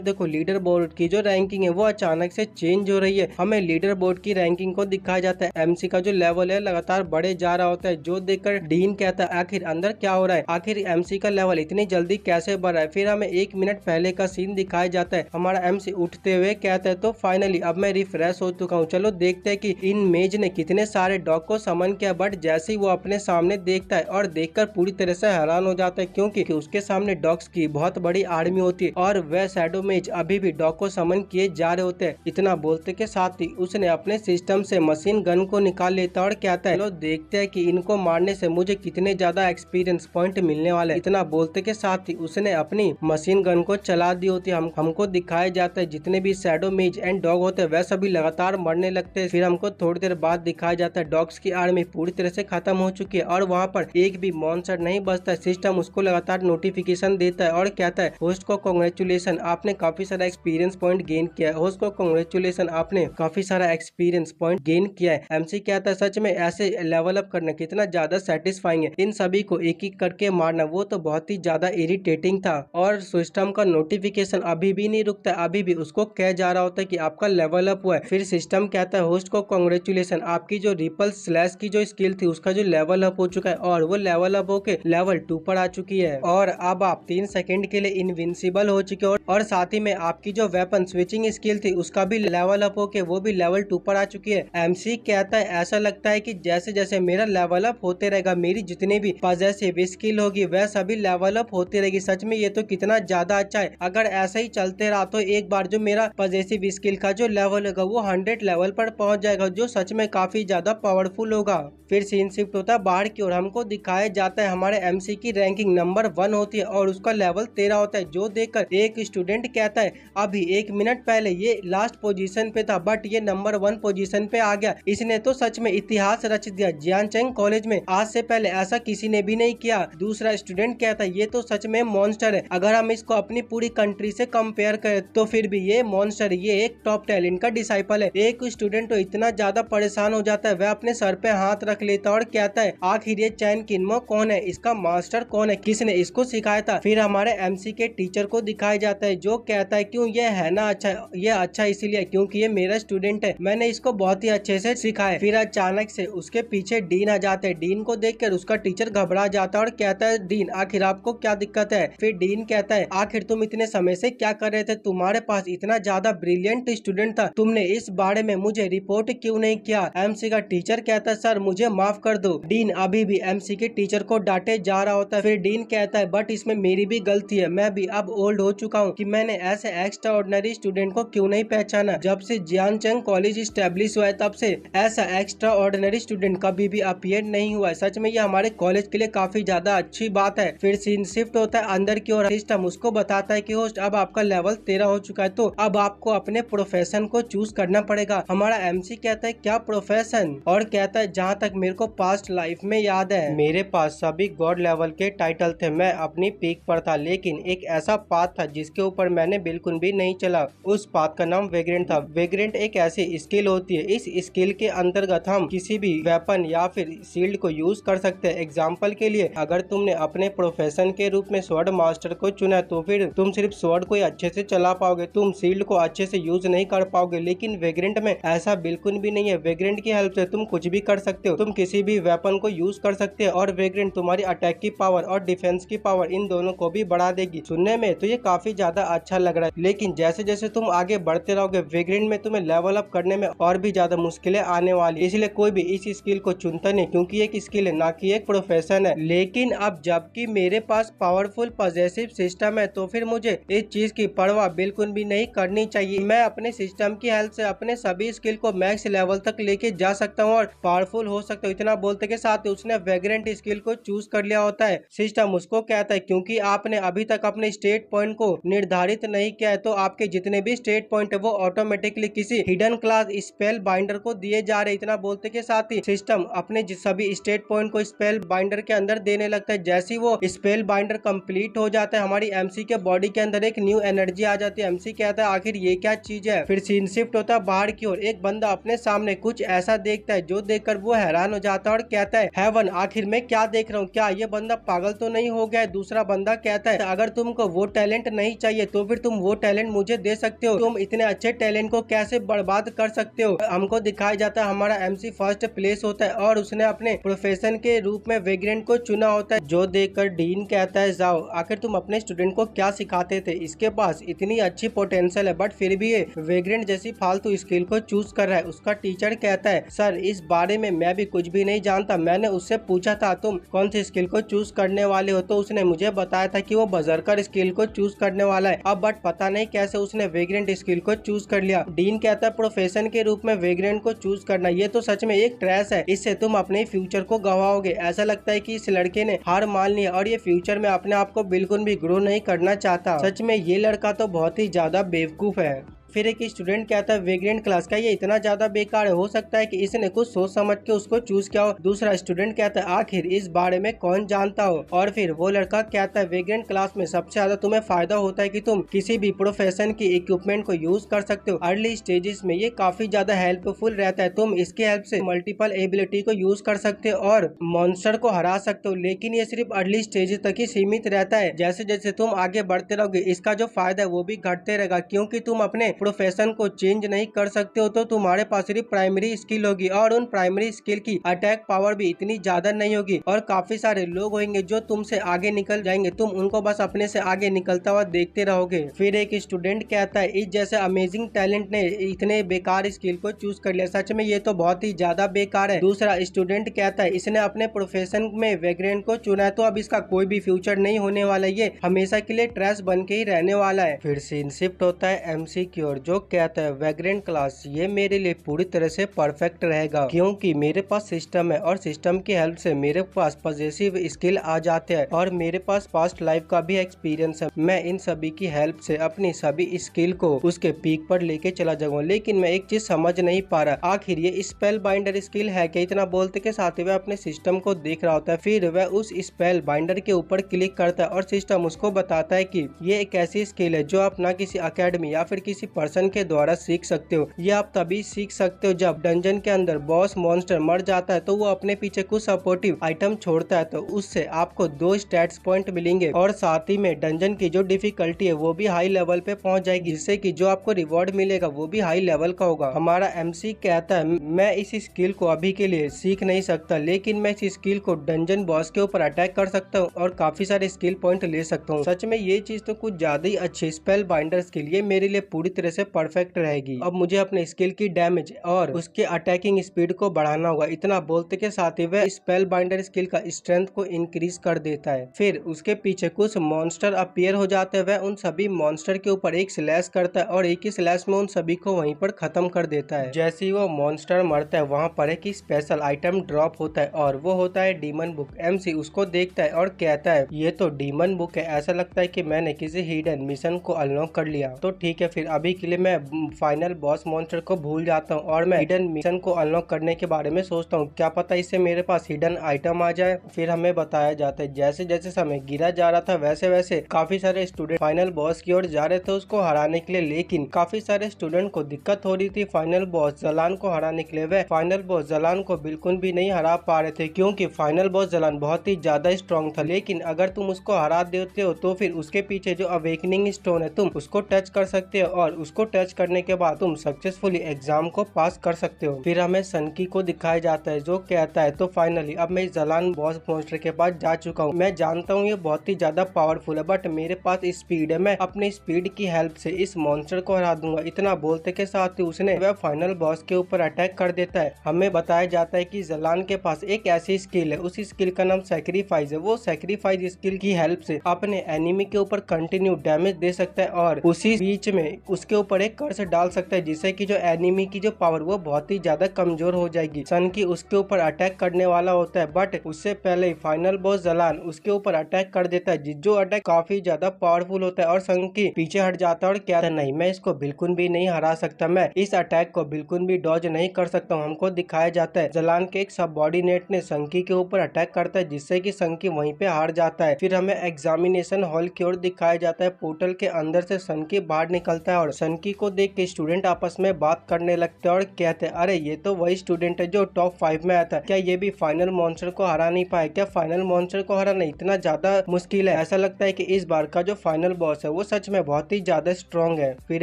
देखो, लीडर बोर्ड की जो रैंकिंग है वो अचानक से चेंज हो रही है। हमें लीडर बोर्ड की रैंकिंग को दिखाया जाता है, एमसी का जो लेवल है लगातार बढ़े जा रहा होता है, जो देखकर डीन कहता है, आखिर अंदर क्या हो रहा है? आखिर एमसी का लेवल इतनी जल्दी कैसे बढ़ रहा है? फिर हमें 1 मिनट पहले का सीन दिखाया जाता है, हमारा एमसी उठते हुए कहता है, तो फाइनली अब मैं रिफ्रेश हो चुका हूँ, चलो देखते हैं कि इन मेज ने कितने सारे डॉग को समन किया। बट जैसे ही वो अपने सामने देखता है और देखकर पूरी तरह से हैरान हो जाता है क्योंकि उसके सामने डॉग्स की बहुत बड़ी आर्मी होती है और वह शैडो मेज अभी भी डॉग को समन किए जा रहे होते हैं। इतना बोलते के साथ ही उसने अपने सिस्टम से मशीन गन को निकाल लेता और कहता है चलो देखते हैं कि इनको मारने से मुझे कितने ज्यादा एक्सपीरियंस पॉइंट मिलने वाले। इतना बोलते के साथ ही उसने अपनी मशीन गन को चला दी होती है। हमको दिखाया जाता है जितने भी शैडो मेज एंड डॉग होते हैं वह सभी लगातार मरने लगते हैं। फिर हमको थोड़ी देर बाद दिखाया जाता है डॉग्स की आर्मी पूरी तरह से खत्म हो चुकी है और वहाँ पर एक भी मॉन्स्टर नहीं बचता है। सिस्टम उसको लगातार नोटिफिकेशन देता है और कहता है होस्ट को कांग्रेचुलेशन, आपने काफी सारा एक्सपीरियंस पॉइंट गेन किया है। होस्ट को कांग्रेचुलेशन, आपने काफी सारा एक्सपीरियंस पॉइंट गेन किया है। एमसी कहता है सच में ऐसे लेवल अप करना कितना ज्यादा सेटिस्फाइंग है। इन सभी को एक एक करके मारना वो तो बहुत ही ज्यादा इरिटेटिंग था। और सिस्टम का नोटिफिकेशन अभी भी नहीं रुकता, अभी भी उसको कह जा रहा होता है कि आपका लेवल अप हुआ है। फिर सिस्टम कहता है होस्ट को कांग्रेचुलेशन, आपकी जो रिपल स्लैश की जो स्किल थी उसका जो लेवल अप हो चुका है और वो लेवल अप होके लेवल 2 पर आ चुकी है और अब आप 3 सेकंड के लिए इनविंसिबल हो चुके हो और साथ ही में आपकी जो वेपन स्विचिंग स्किल थी उसका भी लेवल अप होके वो भी लेवल 2 पर आ चुकी है। एमसी कहता है ऐसा लगता है कि जैसे जैसे मेरा लेवल अप होते रहेगा मेरी जितनी भी पॉजिटिव स्किल होगी वह सभी लेवल अप होती रहेगी। सच में ये तो कितना ज्यादा अच्छा है। अगर ऐसा ही चलते रहा तो एक बार जो मेरा पॉजिटिव स्किल का जो लेवल होगा वो 100 लेवल पर पहुंच जाएगा जो सच में काफी ज्यादा पावरफुल होगा। फिर सीन शिफ्ट होता है बाहर की ओर। हमको दिखाया जाता है हमारे एमसी की रैंकिंग नंबर 1 होती है और उसका लेवल 13 होता है जो देखकर एक स्टूडेंट कहता है अभी 1 मिनट पहले ये लास्ट पोजीशन पे था बट ये नंबर 1 पोजीशन पे आ गया। इसने तो सच में इतिहास रच दिया। जियानचेंग कॉलेज में आज से पहले ऐसा किसी ने भी नहीं किया। दूसरा स्टूडेंट कहता है ये तो सच में मॉन्स्टर है। अगर हम इसको अपनी पूरी कंट्री से कंपेयर करें तो फिर भी ये मॉन्स्टर, ये एक टॉप टैलेंट का डिसाइपल है। एक स्टूडेंट तो इतना ज्यादा परेशान हो जाता है वह अपने सर पे हाथ रख लेता और कहता है आखिर ये चैन किन्मो कौन है, इसका मास्टर कौन है, किसने इसको सिखाया था। फिर हमारे एमसी के टीचर को दिखाया जाता है जो कहता है क्यों ये है ना अच्छा, ये अच्छा इसीलिए क्योंकि ये मेरा स्टूडेंट है, मैंने इसको बहुत ही अच्छे से सिखाया। फिर अचानक से उसके पीछे डीन आ जाते हैं। डीन को देखकर उसका टीचर घबरा जाता है और कहता है डीन आखिर आपको क्या दिक्कत है। फिर डीन कहता है आखिर तुम इतने समय से क्या कर रहे थे, तुम्हारे पास इतना ज्यादा ब्रिलियंट स्टूडेंट था, तुमने इस बारे में मुझे रिपोर्ट क्यों नहीं किया। एमसी का टीचर कहता है सर मुझे माफ कर दो। डीन अभी भी एमसी के टीचर को डांटे जा रहा होता है। फिर डीन कहता है बट इसमें मेरी भी गलती है, मैं भी अब ओल्ड हो चुका हूँ कि मैंने ऐसे एक्स्ट्रा ऑर्डिनरी स्टूडेंट को क्यों नहीं पहचाना। जब से जियानचेंग कॉलेज स्टेब्लिश हुआ है तब से ऐसा एक्स्ट्रा ऑर्डिनरी स्टूडेंट कभी भी अपीयर नहीं हुआ है। सच में ये हमारे कॉलेज के लिए काफी ज्यादा अच्छी बात है। फिर सीन शिफ्ट होता है अंदर की ओर। सिस्टम उसको बताता है कि होस्ट अब आपका लेवल 13 हो चुका है तो अब आपको अपने प्रोफेशन को चूज करना पड़ेगा। हमारा एमसी कहता है क्या प्रोफेशन, और कहता है जहाँ तक मेरे को पास्ट लाइफ में याद है मेरे पास सभी गॉड लेवल के टाइटल थे, मैं अपनी पीक पर था, लेकिन एक ऐसा पाथ था जिसके ऊपर मैंने बिल्कुल भी नहीं चला। उस पाथ का नाम वेग्रेंट था। वेग्रेंट एक ऐसी स्किल होती है, इस स्किल के अंतर्गत हम किसी भी वेपन या फिर शील्ड को यूज कर सकते हैं। एग्जाम्पल के लिए अगर तुमने अपने प्रोफेशन के रूप में स्वॉर्ड मास्टर को चुना तो फिर तुम सिर्फ स्वॉर्ड को अच्छे से चला पाओगे, तुम शील्ड को अच्छे से यूज नहीं कर पाओगे। लेकिन वेग्रेंट में ऐसा बिल्कुल भी नहीं है। वेग्रेंट की हेल्प से तुम कुछ भी कर सकते हो, तुम किसी भी वेपन को यूज कर सकते हो और वेग्रेंट तुम्हारी अटैक की पावर और डिफेंस की पावर इन दोनों को भी बढ़ा देगी। सुनने में तो ये काफी ज्यादा अच्छा लग रहा है, लेकिन जैसे जैसे तुम आगे बढ़ते रहोगे वेग्रेंट में तुम्हें लेवल अप करने में और भी ज्यादा मुश्किलें आने वाली। इसलिए कोई भी इस स्किल को चुनता नहीं क्योंकि एक स्किल है ना कि एक प्रोफेशन है। लेकिन अब जबकि मेरे पास पावरफुल पॉजिटिव सिस्टम है तो फिर मुझे इस चीज की परवाह बिल्कुल भी नहीं करनी चाहिए। मैं अपने सिस्टम की हेल्प से अपने सभी स्किल को मैक्स लेवल तक लेके जा सकता हूँ और पावरफुल हो सकता हूँ। इतना बोलते के साथ उसने वेग्रेंट स्किल को चूज कर लिया होता है। सिस्टम उसको कहता है क्योंकि आपने अभी तक अपने स्टेट पॉइंट को निर्धारित नहीं किया है तो आपके जितने भी स्टेट पॉइंट है वो ऑटोमेटिकली किसी हिडन क्लास स्पेल बाइंडर को दिए जा रहे। इतना बोलते के साथ ही सिस्टम अपने सभी स्टेट पॉइंट को स्पेल बाइंडर के अंदर देने लगता है। जैसे ही वो स्पेल बाइंडर कंप्लीट हो जाता है हमारी एमसी के बॉडी के अंदर एक न्यू एनर्जी आ जाती है। एमसी कहता है आखिर ये क्या चीज है। फिर सीन शिफ्ट होता है बाहर की ओर। एक बंदा अपने सामने कुछ ऐसा देखता है जो देखकर वो हैरान हो जाता है और कहता है हेवन आखिर मैं क्या देख रहा हूँ, क्या ये बंदा पागल तो नहीं हो गया है। दूसरा बंदा कहता है अगर तुमको वो टैलेंट नहीं चाहिए तो फिर तुम वो टैलेंट मुझे दे सकते हो, तुम इतने अच्छे टैलेंट को कैसे बर्बाद कर सकते हो। हमको दिखाया जाता है हमारा एमसी फर्स्ट प्लेस होता है और उसने अपने प्रोफेशन के रूप में वेग्रेंट को चुना होता है। जो देखकर डीन कहता है जाओ आखिर तुम अपने स्टूडेंट को क्या सिखाते थे, इसके पास इतनी अच्छी पोटेंशियल है बट फिर भी ये वेग्रेंट जैसी फालतू स्किल को चूज कर रहा है। उसका टीचर कहता है सर इस बारे में मैं भी कुछ भी नहीं जानता, मैंने उससे पूछा था तुम कौन सी स्किल को चूज करने वाले हो, तो उसने मुझे बताया था कि वो बजरकर स्किल को चूज करने वाला है। अब बट पता नहीं कैसे उसने वेग्रेंट स्किल को चूज कर लिया। डीन कहता है प्रोफेशन के रूप में वेग्रेंट को चूज करना ये तो सच में एक ट्रैश है, इससे तुम अपने फ्यूचर को गवाओगे। ऐसा लगता है कि इस लड़के ने हार मान ली और ये फ्यूचर में अपने आप को बिल्कुल भी ग्रो नहीं करना चाहता। सच में ये लड़का तो बहुत ही ज्यादा बेवकूफ है। फिर एक स्टूडेंट कहता है वेग्रेंट क्लास का ये इतना ज्यादा बेकार है, हो सकता है कि इसने कुछ सोच समझ के उसको चूज किया हो। दूसरा स्टूडेंट कहता है आखिर इस बारे में कौन जानता हो। और फिर वो लड़का कहता है वेग्रेंट क्लास में सबसे ज्यादा तुम्हें फायदा होता है कि तुम किसी भी प्रोफेशन की इक्विपमेंट को यूज कर सकते हो। अर्ली स्टेजेस में ये काफी ज्यादा हेल्पफुल रहता है, तुम इसके हेल्प से मल्टीपल एबिलिटी को यूज कर सकते हो और मॉन्स्टर को हरा सकते हो। लेकिन ये सिर्फ अर्ली स्टेजेस तक ही सीमित रहता है, जैसे जैसे तुम आगे बढ़ते रहोगे इसका जो फायदा है वो भी घटते रहेगा, क्योंकि तुम अपने प्रोफेशन को चेंज नहीं कर सकते हो। तो तुम्हारे पास सिर्फ प्राइमरी स्किल होगी और उन प्राइमरी स्किल की अटैक पावर भी इतनी ज्यादा नहीं होगी और काफी सारे लोग होंगे जो तुमसे आगे निकल जाएंगे, तुम उनको बस अपने से आगे निकलता हुआ देखते रहोगे। फिर एक स्टूडेंट कहता है इस जैसे अमेजिंग टैलेंट ने इतने बेकार स्किल को चूज कर लिया, सच में ये तो बहुत ही ज्यादा बेकार है। दूसरा स्टूडेंट कहता है इसने अपने प्रोफेशन में वेग्रेंट को चुना है तो अब इसका कोई भी फ्यूचर नहीं होने वाला, ये हमेशा के लिए ट्रैश बन के ही रहने वाला है। फिर सीन शिफ्ट होता है एमसी की ओर, जो कहता है वेग्रेंट क्लास ये मेरे लिए पूरी तरह से परफेक्ट रहेगा, क्योंकि मेरे पास सिस्टम है और सिस्टम की हेल्प से मेरे पास पॉजिटिव स्किल आ जाते हैं और मेरे पास पास्ट लाइफ का भी एक्सपीरियंस है। मैं इन सभी की हेल्प से अपनी सभी स्किल को उसके पीक पर लेके चला जाऊंगा। लेकिन मैं एक चीज समझ नहीं पा रहा, आखिर ये स्पेल बाइंडर स्किल है क्या? इतना बोलते के साथ ही वह अपने सिस्टम को देख रहा होता है। फिर वह उस स्पेल बाइंडर के ऊपर क्लिक करता है और सिस्टम उसको बताता है कि ये एक ऐसी स्किल है जो आप ना किसी अकेडमी या फिर किसी पर्सन के द्वारा सीख सकते हो। ये आप तभी सीख सकते हो जब डंजन के अंदर बॉस मॉन्स्टर मर जाता है तो वो अपने पीछे कुछ सपोर्टिव आइटम छोड़ता है, तो उससे आपको 2 स्टैट्स पॉइंट मिलेंगे और साथ ही में डंजन की जो डिफिकल्टी है वो भी हाई लेवल पे पहुंच जाएगी, जिससे कि जो आपको रिवॉर्ड मिलेगा वो भी हाई लेवल का होगा। हमारा एमसी कहता है मैं इस स्किल को अभी के लिए सीख नहीं सकता, लेकिन मैं इस स्किल को डंजन बॉस के ऊपर अटैक कर सकता हूँ और काफी सारे स्किल पॉइंट ले सकता हूँ। सच में ये चीज तो कुछ ज्यादा ही अच्छी स्पेल बाइंडर स्किल ये मेरे लिए पूरी तरह से परफेक्ट रहेगी। अब मुझे अपने स्किल की डैमेज और उसके अटैकिंग स्पीड को बढ़ाना होगा। इतना बोलते के साथ ही वह स्पेल बाइंडर स्किल का स्ट्रेंथ को इंक्रीज कर देता है। फिर उसके पीछे कुछ मॉन्स्टर अपीयर हो जाते हैं, वह उन सभी मॉन्स्टर के ऊपर एक स्लैश करता है और एक ही स्लैश में उन सभी को वहीं पर खत्म कर देता है। जैसे ही वो मॉन्स्टर मरता है वहाँ पर एक स्पेशल आइटम ड्रॉप होता है और वो होता है डीमन बुक। एमसी उसको देखता है और कहता है ये तो डीमन बुक है, ऐसा लगता है कि मैंने किसी हिडन मिशन को अनलॉक कर लिया। तो ठीक है, फिर अभी के लिए मैं फाइनल बॉस मॉन्स्टर को भूल जाता हूँ और मैं हिडन मिशन को अनलॉक करने के बारे में सोचता हूँ, क्या पता इससे मेरे पास हिडन आइटम आ जाए। फिर हमें बताया जाता है जैसे जैसे समय गिरा जा रहा था वैसे वैसे काफी सारे स्टूडेंट फाइनल बॉस की ओर जा रहे थे उसको हराने के लिए, लेकिन काफी सारे स्टूडेंट को दिक्कत हो रही थी फाइनल बॉस जलान को हराने के लिए। वह फाइनल बॉस जलान को बिल्कुल भी नहीं हरा पा रहे थे, क्योंकि फाइनल बॉस जलान बहुत ही ज्यादा स्ट्रॉन्ग था। लेकिन अगर तुम उसको हरा देते हो तो फिर उसके पीछे जो अवेकनिंग स्टोन है तुम उसको टच कर सकते हो और उसको टच करने के बाद तुम सक्सेसफुली एग्जाम को पास कर सकते हो। फिर हमें सनकी को दिखाया जाता है जो कहता है तो फाइनली अब मैं जलान बॉस मॉन्स्टर के पास जा चुका हूँ। मैं जानता हूँ ये बहुत ही ज्यादा पावरफुल है, बट मेरे पास स्पीड है, मैं अपनी स्पीड की हेल्प से इस मॉन्स्टर को हरा दूंगा। इतना बोलते के साथ ही उसने वह फाइनल बॉस के ऊपर अटैक कर देता है। हमें बताया जाता है कि जलान के पास एक ऐसी स्किल है, उस स्किल का नाम सैक्रिफाइस है। वो सैक्रिफाइस स्किल की हेल्प से अपने एनिमी के ऊपर कंटिन्यू डैमेज दे सकता है और उसी बीच में उसके ऊपर एक कर्स डाल सकता है, जिससे कि जो एनिमी की जो पावर वो बहुत ही ज्यादा कमजोर हो जाएगी। सनकी उसके ऊपर अटैक करने वाला होता है, बट उससे पहले फाइनल बॉस जलान उसके ऊपर अटैक कर देता है, जो अटैक काफी ज्यादा पावरफुल होता है और सनकी पीछे हट जाता है और कहता है नहीं, मैं इसको बिल्कुल भी नहीं हरा सकता, मैं इस अटैक को बिल्कुल भी डॉज नहीं कर सकता हूँ। हमको दिखाया जाता है जलान के एक सबऑर्डिनेट ने संकी के ऊपर अटैक करता है, जिससे कि संकी वहीं पे हार जाता है। फिर हमें एग्जामिनेशन हॉल की ओर दिखाया जाता है, पोर्टल के अंदर से सनकी बाहर निकलता है और सनकी को देख के स्टूडेंट आपस में बात करने लगते हैं और कहते हैं अरे ये तो वही स्टूडेंट है जो टॉप 5 में आया था, क्या ये भी फाइनल मॉन्स्टर को हरा नहीं पाए? क्या फाइनल मॉन्स्टर को हराना इतना ज्यादा मुश्किल है? ऐसा लगता है कि इस बार का जो फाइनल बॉस है वो सच में बहुत ही ज्यादा स्ट्रॉन्ग है। फिर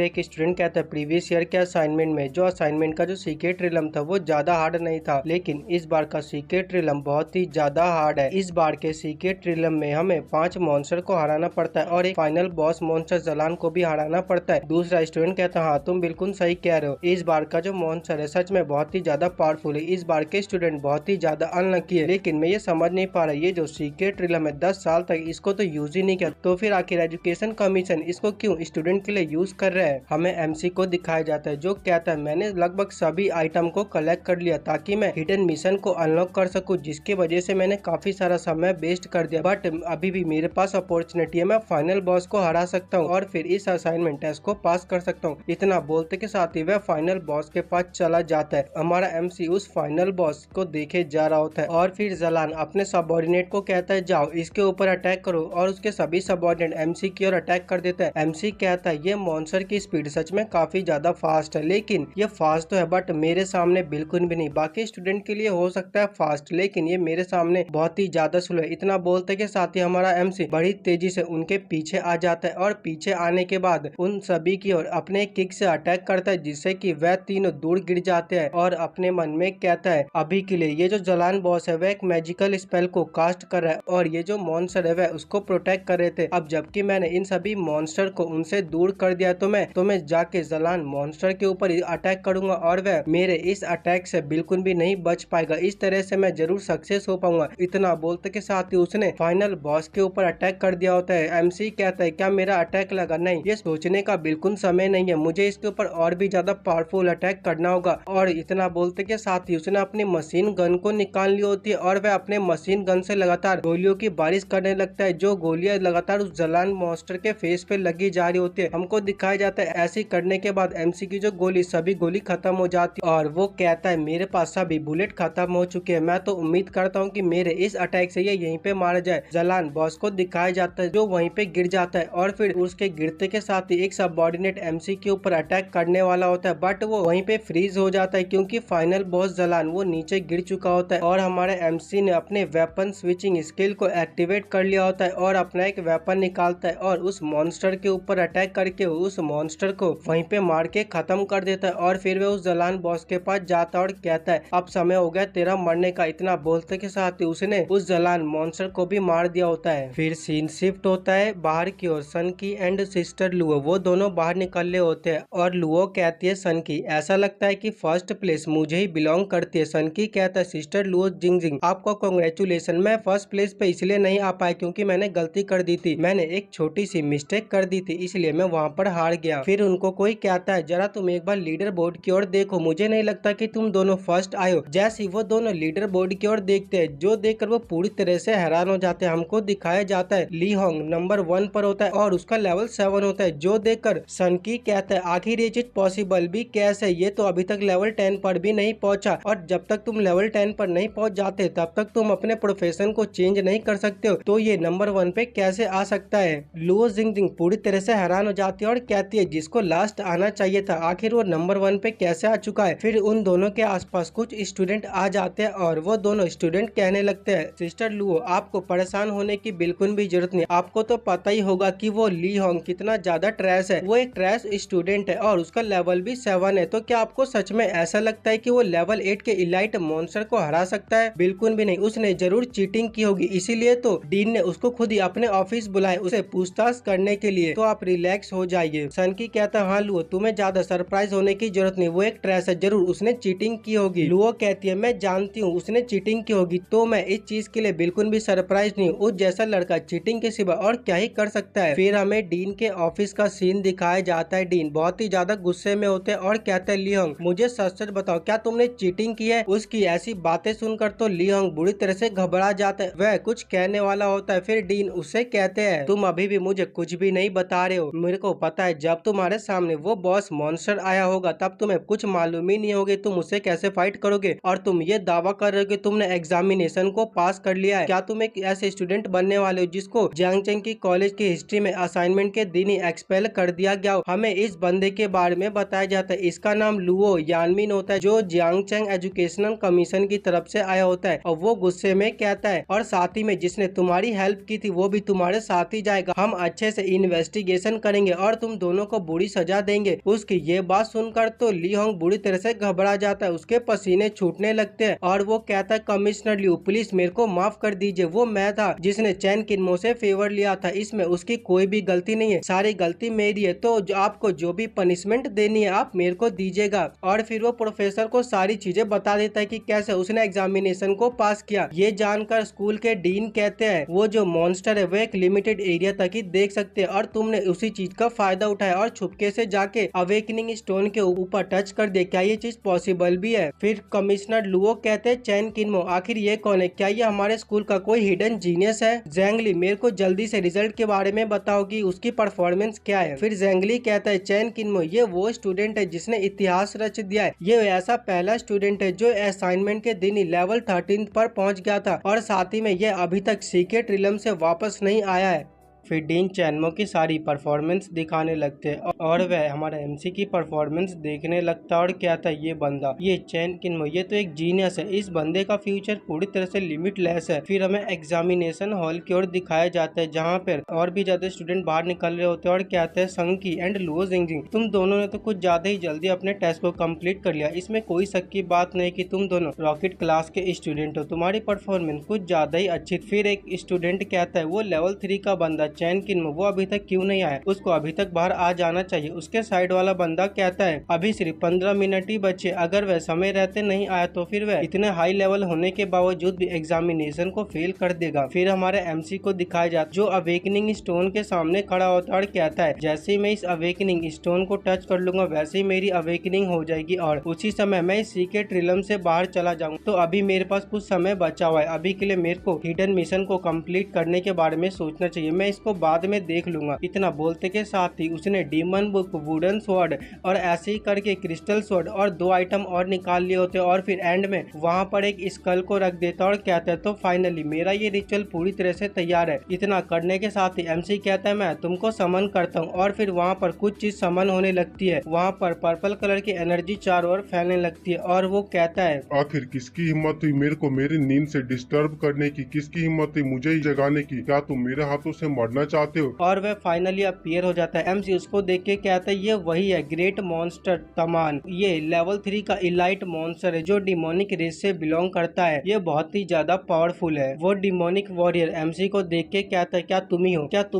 एक स्टूडेंट कहता है प्रीवियस ईयर के असाइनमेंट में जो असाइनमेंट का जो सीक्रेट रिलम था वो ज्यादा हार्ड नहीं था, लेकिन इस बार का सीक्रेट रिलम बहुत ही ज्यादा हार्ड है। इस बार के सीक्रेट रिलम में हमें 5 मॉन्स्टर को हराना पड़ता है और एक फाइनल बॉस मॉन्स्टर जलान को भी हराना पड़ता है। दूसरा स्टूडेंट कहता है हाँ तुम बिल्कुल सही कह रहे हो, इस बार का जो मॉन्स्टर है सच में बहुत ही ज्यादा पावरफुल है, इस बार के स्टूडेंट बहुत ही ज्यादा अनलकी है। लेकिन मैं ये समझ नहीं पा रहा, ये जो सीक्रेट रिलम है 10 साल तक इसको तो यूज ही नहीं किया, तो फिर आखिर एजुकेशन कमीशन इसको क्यों स्टूडेंट के लिए यूज कर रहा है। हमें एमसी को दिखाया जाता है जो कहता है मैंने लगभग सभी आइटम को कलेक्ट कर लिया ताकि मैं हिडन मिशन को अनलॉक कर सकूं, जिसकी वजह से मैंने काफी सारा समय वेस्ट कर दिया, बट अभी भी मेरे पास अपॉर्चुनिटी है, मैं फाइनल बॉस को हरा सकता हूँ और फिर इस असाइनमेंट टेस्ट को पास कर सकता हूँ। इतना बोलते के साथ ही वह फाइनल बॉस के पास चला जाता है। हमारा एमसी उस फाइनल बॉस को देखे जा रहा होता है और फिर जलान अपने सबऑर्डिनेट को कहता है जाओ इसके ऊपर अटैक करो, और उसके सभी सबऑर्डिनेट एमसी की ओर अटैक कर देता है। एमसी कहता है ये मॉन्स्टर की स्पीड सच में काफी ज्यादा फास्ट है, लेकिन ये फास्ट तो है बट मेरे सामने बिल्कुल भी नहीं। बाकी स्टूडेंट के लिए हो सकता है फास्ट, लेकिन ये मेरे सामने बहुत ही ज्यादा स्लो है। इतना बोलते के साथ ही हमारा एमसी बड़ी तेजी से उनके पीछे आ जाता है और पीछे आने के बाद उन सभी की ओर अपने किक से अटैक करता है, जिससे कि वह तीनों दूर गिर जाते हैं और अपने मन में कहता है अभी के लिए ये जो जलान बॉस है वह एक मैजिकल स्पेल को कास्ट कर रहा है और ये जो मॉन्स्टर है वह उसको प्रोटेक्ट कर रहे थे। अब जबकि मैंने इन सभी मॉन्स्टर को उनसे दूर कर दिया तो मैं जाके जलान मॉन्स्टर के ऊपर अटैक करूंगा और वह मेरे इस अटैक से बिल्कुल भी नहीं बच पाएगा। इस तरह से मैं जरूर सक्सेस हो पाऊंगा। इतना बोलते के साथ ही उसने फाइनल बॉस के ऊपर अटैक कर दिया होता है। एमसी कहता है क्या मेरा अटैक लगा? नहीं, ये सोचने का बिल्कुल समय नहीं है, मुझे इसके ऊपर और भी ज्यादा पावरफुल अटैक करना होगा। और इतना बोलते के साथ ही उसने अपनी मशीन गन को निकाल ली होती है और वह अपने मशीन गन से लगातार गोलियों की बारिश करने लगता है, जो गोलियां लगातार उस जलान मॉन्स्टर के फेस पे लगी जा रही होती है। हमको दिखाया जाता है ऐसे करने के बाद एमसी की जो सभी गोली खत्म हो जाती है और वो कहता है मेरे पास सभी बुलेट खत्म हो चुके हैं, मैं तो उम्मीद करता हूँ कि मेरे इस अटैक से ये यहीं पे मारा जाए। जलान बॉस को दिखाया जाता है जो वहीं पे गिर जाता है और फिर उसके गिरते के साथ ही एक सबऑर्डिनेट एमसी के ऊपर अटैक करने वाला होता है, बट वो वहीं पे फ्रीज हो जाता है क्योंकि फाइनल बॉस जलान वो नीचे गिर चुका होता है और हमारे एमसी ने अपने वेपन स्विचिंग स्किल को एक्टिवेट कर लिया होता है और अपना एक वेपन निकालता है और उस मॉन्स्टर के ऊपर अटैक करके उस मॉन्स्टर को वहीं पे मार के खत्म कर देता है। और फिर वह उस जलान बॉस के पास जाता है और कहता है अब समय हो गया तेरा मरने का। इतना बोलते के साथ ही उसने उस जलान मॉन्स्टर को भी मार दिया होता है। फिर सीन शिफ्ट होता है बाहर की ओर। सन की एंड सिस्टर लुओ वो दोनों बाहर निकले होते हैं और लुओ कहती है सन की ऐसा लगता है कि फर्स्ट प्लेस मुझे ही बिलोंग करती है। सन की कहता है सिस्टर लुओ जिंगजिंग आपको कांग्रेचुलेशन, मैं फर्स्ट प्लेस पे इसलिए नहीं आ पाया क्योंकि मैंने गलती कर दी थी, मैंने एक छोटी सी मिस्टेक कर दी थी इसलिए मैं वहाँ पर हार गया। फिर उनको कोई कहता है जरा तुम एक बार लीडर बोर्ड की ओर देखो, मुझे नहीं लगता कि तुम दोनों फर्स्ट आए हो। जैसे ही वो दोनों लीडर बोर्ड की ओर देखते हैं जो देखकर वो पूरी तरह से हैरान हो जाते हैं। हमको दिखाया जाता है ली होंग नंबर 1 पर होता है और उसका लेवल 7 होता है, जो देखकर सन की कहता है आखिर ये चीज पॉसिबल भी कैसे, ये तो अभी तक लेवल 10 पर भी नहीं पहुंचा और जब तक तुम लेवल 10 पर नहीं पहुंच जाते तब तक तुम अपने प्रोफेशन को चेंज नहीं कर सकते हो, तो ये नंबर 1 पे कैसे आ सकता है। लुओ जिंगजिंग पूरी तरह से हैरान हो जाती है और कहती है जिसको लास्ट आना चाहिए था आखिर वो नंबर 1 पे कैसे आ चुका है। फिर उन दोनों के आसपास कुछ स्टूडेंट आ जाते हैं और वो दोनों स्टूडेंट कहने लगते हैं सिस्टर लुओ आपको परेशान होने की बिल्कुल भी जरूरत नहीं, आपको तो पता ही होगा कि वो ली होंग कितना ज्यादा ट्रैश है, वो एक ट्रैश स्टूडेंट है और उसका लेवल भी 7 है, तो क्या आपको सच में ऐसा लगता है कि वो लेवल 8 के इलाइट मॉन्स्टर को हरा सकता है? बिल्कुल भी नहीं, उसने जरूर चीटिंग की होगी, इसीलिए तो डीन ने उसको खुद ही अपने ऑफिस बुलाए उसे पूछताछ करने के लिए, तो आप रिलैक्स हो जाइए। सन की कहता है हाँ लुओ तुम्हें ज्यादा सरप्राइज होने की जरूरत नहीं, वो एक ट्रैश है, जरूर उसने चीटिंग की होगी। लुओ कहती है मैं जानती हूँ उसने चीटिंग की होगी, तो मैं इस चीज के लिए बिल्कुल भी सरप्राइज नहीं हूँ, उस जैसा लड़का चीटिंग के सिवा और क्या ही कर सकता है। फिर हमें डीन के ऑफिस का सीन दिखाया जाता है। डीन बहुत ही ज्यादा गुस्से में होते हैं और कहते हैं लियोंग मुझे सच सच बताओ क्या तुमने चीटिंग की है? उसकी ऐसी बातें सुनकर तो लियोंग बुरी तरह से घबरा जाता है, वह कुछ कहने वाला होता है। फिर डीन उससे कहते हैं तुम अभी भी मुझे कुछ भी नहीं बता रहे हो, मेरे को पता है जब तुम्हारे सामने वो बॉस मॉन्स्टर आया होगा तब तुम्हें कुछ मालूम ही नहीं होगी तुम उससे कैसे फाइट करोगे, और तुम ये दावा कर रहे हो कि तुमने एग्जामिनेशन को पास कर लिया है। क्या तुम एक ऐसे स्टूडेंट बनने वाले हो जिसको जियांगचेंग की कॉलेज की हिस्ट्री में असाइनमेंट के दिन ही एक्सपेल कर दिया गया हो? हमें इस बंदे के बारे में बताया जाता है, इसका नाम लुओ यानमिन होता है जो जियांगचेंग एजुकेशनल कमीशन की तरफ से आया होता है, और वो गुस्से में कहता है और साथ ही में जिसने तुम्हारी हेल्प की थी वो भी तुम्हारे साथ ही जाएगा, हम अच्छे से इन्वेस्टिगेशन करेंगे और तुम दोनों को बुरी सजा देंगे। उसकी ये बात सुनकर तो ली होंग बुरी तरह से घबरा जाता है, उसके पसीने छूटने लगते हैं और वो कहता है कमिश्नर लियू प्लीज मेरे को माफ कर दीजिए, वो मैं था जिसने चैन किन्मो से फेवर लिया था, इसमें उसकी कोई भी गलती नहीं है, सारी गलती मेरी है। तो आपको जो भी पनिशमेंट देनी है आप मेरे को दीजिएगा। और फिर वो प्रोफेसर को सारी चीजें बता देता है कि कैसे उसने एग्जामिनेशन को पास किया। ये जानकर स्कूल के डीन कहते हैं वो जो मॉन्स्टर है वो एक लिमिटेड एरिया तक ही देख सकते हैं और तुमने उसी चीज का फायदा उठाया और छुपके से जाके अवेकनिंग स्टोन के ऊपर टच कर दिया। क्या ये चीज पॉसिबल भी है? फिर कमिश्नर लुओ कहते हैं चैन किन्मो आखिर ये कौन है? क्या ये हमारे स्कूल का कोई हिडन जीनियस है? ज़ैंगली मेरे को जल्दी से रिजल्ट के बारे में बताओ कि उसकी परफॉर्मेंस क्या है। फिर ज़ैंगली कहता है चैन किन्मो ये वो स्टूडेंट है जिसने इतिहास रच दिया है। ये ऐसा पहला स्टूडेंट है जो असाइनमेंट के दिन ही लेवल 13 पर पहुंच गया था और साथ ही में ये अभी तक सीक्रेट रिलम से वापस नहीं आया है। फिर डीन चैनमो की सारी परफॉर्मेंस दिखाने लगते हैं और वह हमारा एमसी की परफॉर्मेंस देखने लगता है और कहता है ये बंदा ये चैन किन्मो ये तो एक जीनियस है। इस बंदे का फ्यूचर पूरी तरह से लिमिटलेस है। फिर हमें एग्जामिनेशन हॉल की ओर दिखाया जाता है जहाँ पर और भी ज्यादा स्टूडेंट बाहर निकल रहे होते हैं और कहते हैं संकी एंड लुओ जिंगजिंग तुम दोनों ने तो कुछ ज्यादा ही जल्दी अपने टेस्ट को कम्प्लीट कर लिया। इसमें कोई शक की बात नहीं कि तुम दोनों रॉकेट क्लास के स्टूडेंट हो। तुम्हारी परफॉर्मेंस कुछ ज्यादा ही अच्छी। फिर एक स्टूडेंट कहता है वो लेवल 3 का बंदा चैन किन्मो वो अभी तक क्यों नहीं आया? उसको अभी तक बाहर आ जाना चाहिए। उसके साइड वाला बंदा कहता है अभी सिर्फ 15 मिनट ही बचे, अगर वह समय रहते नहीं आया तो फिर वह इतने हाई लेवल होने के बावजूद भी एग्जामिनेशन को फेल कर देगा। फिर हमारे एमसी को दिखाया जाता जो अवेकनिंग स्टोन के सामने खड़ा होता है और कहता है जैसे ही मैं इस अवेकनिंग स्टोन को टच कर लूंगा वैसे ही मेरी अवेकनिंग हो जाएगी और उसी समय मैं इस सीक्रेट रिलम से बाहर चला जाऊंगा। तो अभी मेरे पास कुछ समय बचा हुआ है, अभी के लिए मेरे को हिडन मिशन को कंप्लीट करने के बारे में सोचना चाहिए, मैं इसको बाद में देख लूंगा। इतना बोलते के साथ ही उसने डीमन बुक, वुडन स्वॉर्ड और ऐसे ही करके क्रिस्टल स्वॉर्ड और 2 आइटम और निकाल लिए होते और फिर एंड में वहां पर एक स्कल को रख देता और कहता है तो फाइनली मेरा ये रिचुअल पूरी तरह से तैयार है। इतना करने के साथ ही एमसी कहता है मैं तुमको समन करता हूँ और फिर वहाँ पर कुछ चीज समन होने लगती है। वहाँ पर पर्पल कलर की एनर्जी चारों ओर फैलने लगती है और वो कहता है आखिर किसकी हिम्मत हुई मेरे को मेरी नींद से डिस्टर्ब करने की? किसकी हिम्मत हुई मुझे ही जगाने की? क्या तुम मेरे हाथों से मरना चाहते हो? और वह फाइनली अपीयर हो जाता है। एमसी उसको देख के कहता है ये वही है ग्रेट मॉन्स्टर तमान। ये लेवल 3 का इलाइट मॉन्स्टर है जो डिमोनिक रेस से बिलोंग करता है। ये बहुत ही ज्यादा पावरफुल है। वो डिमोनिक वॉरियर एमसी को देख के कहता है क्या तुम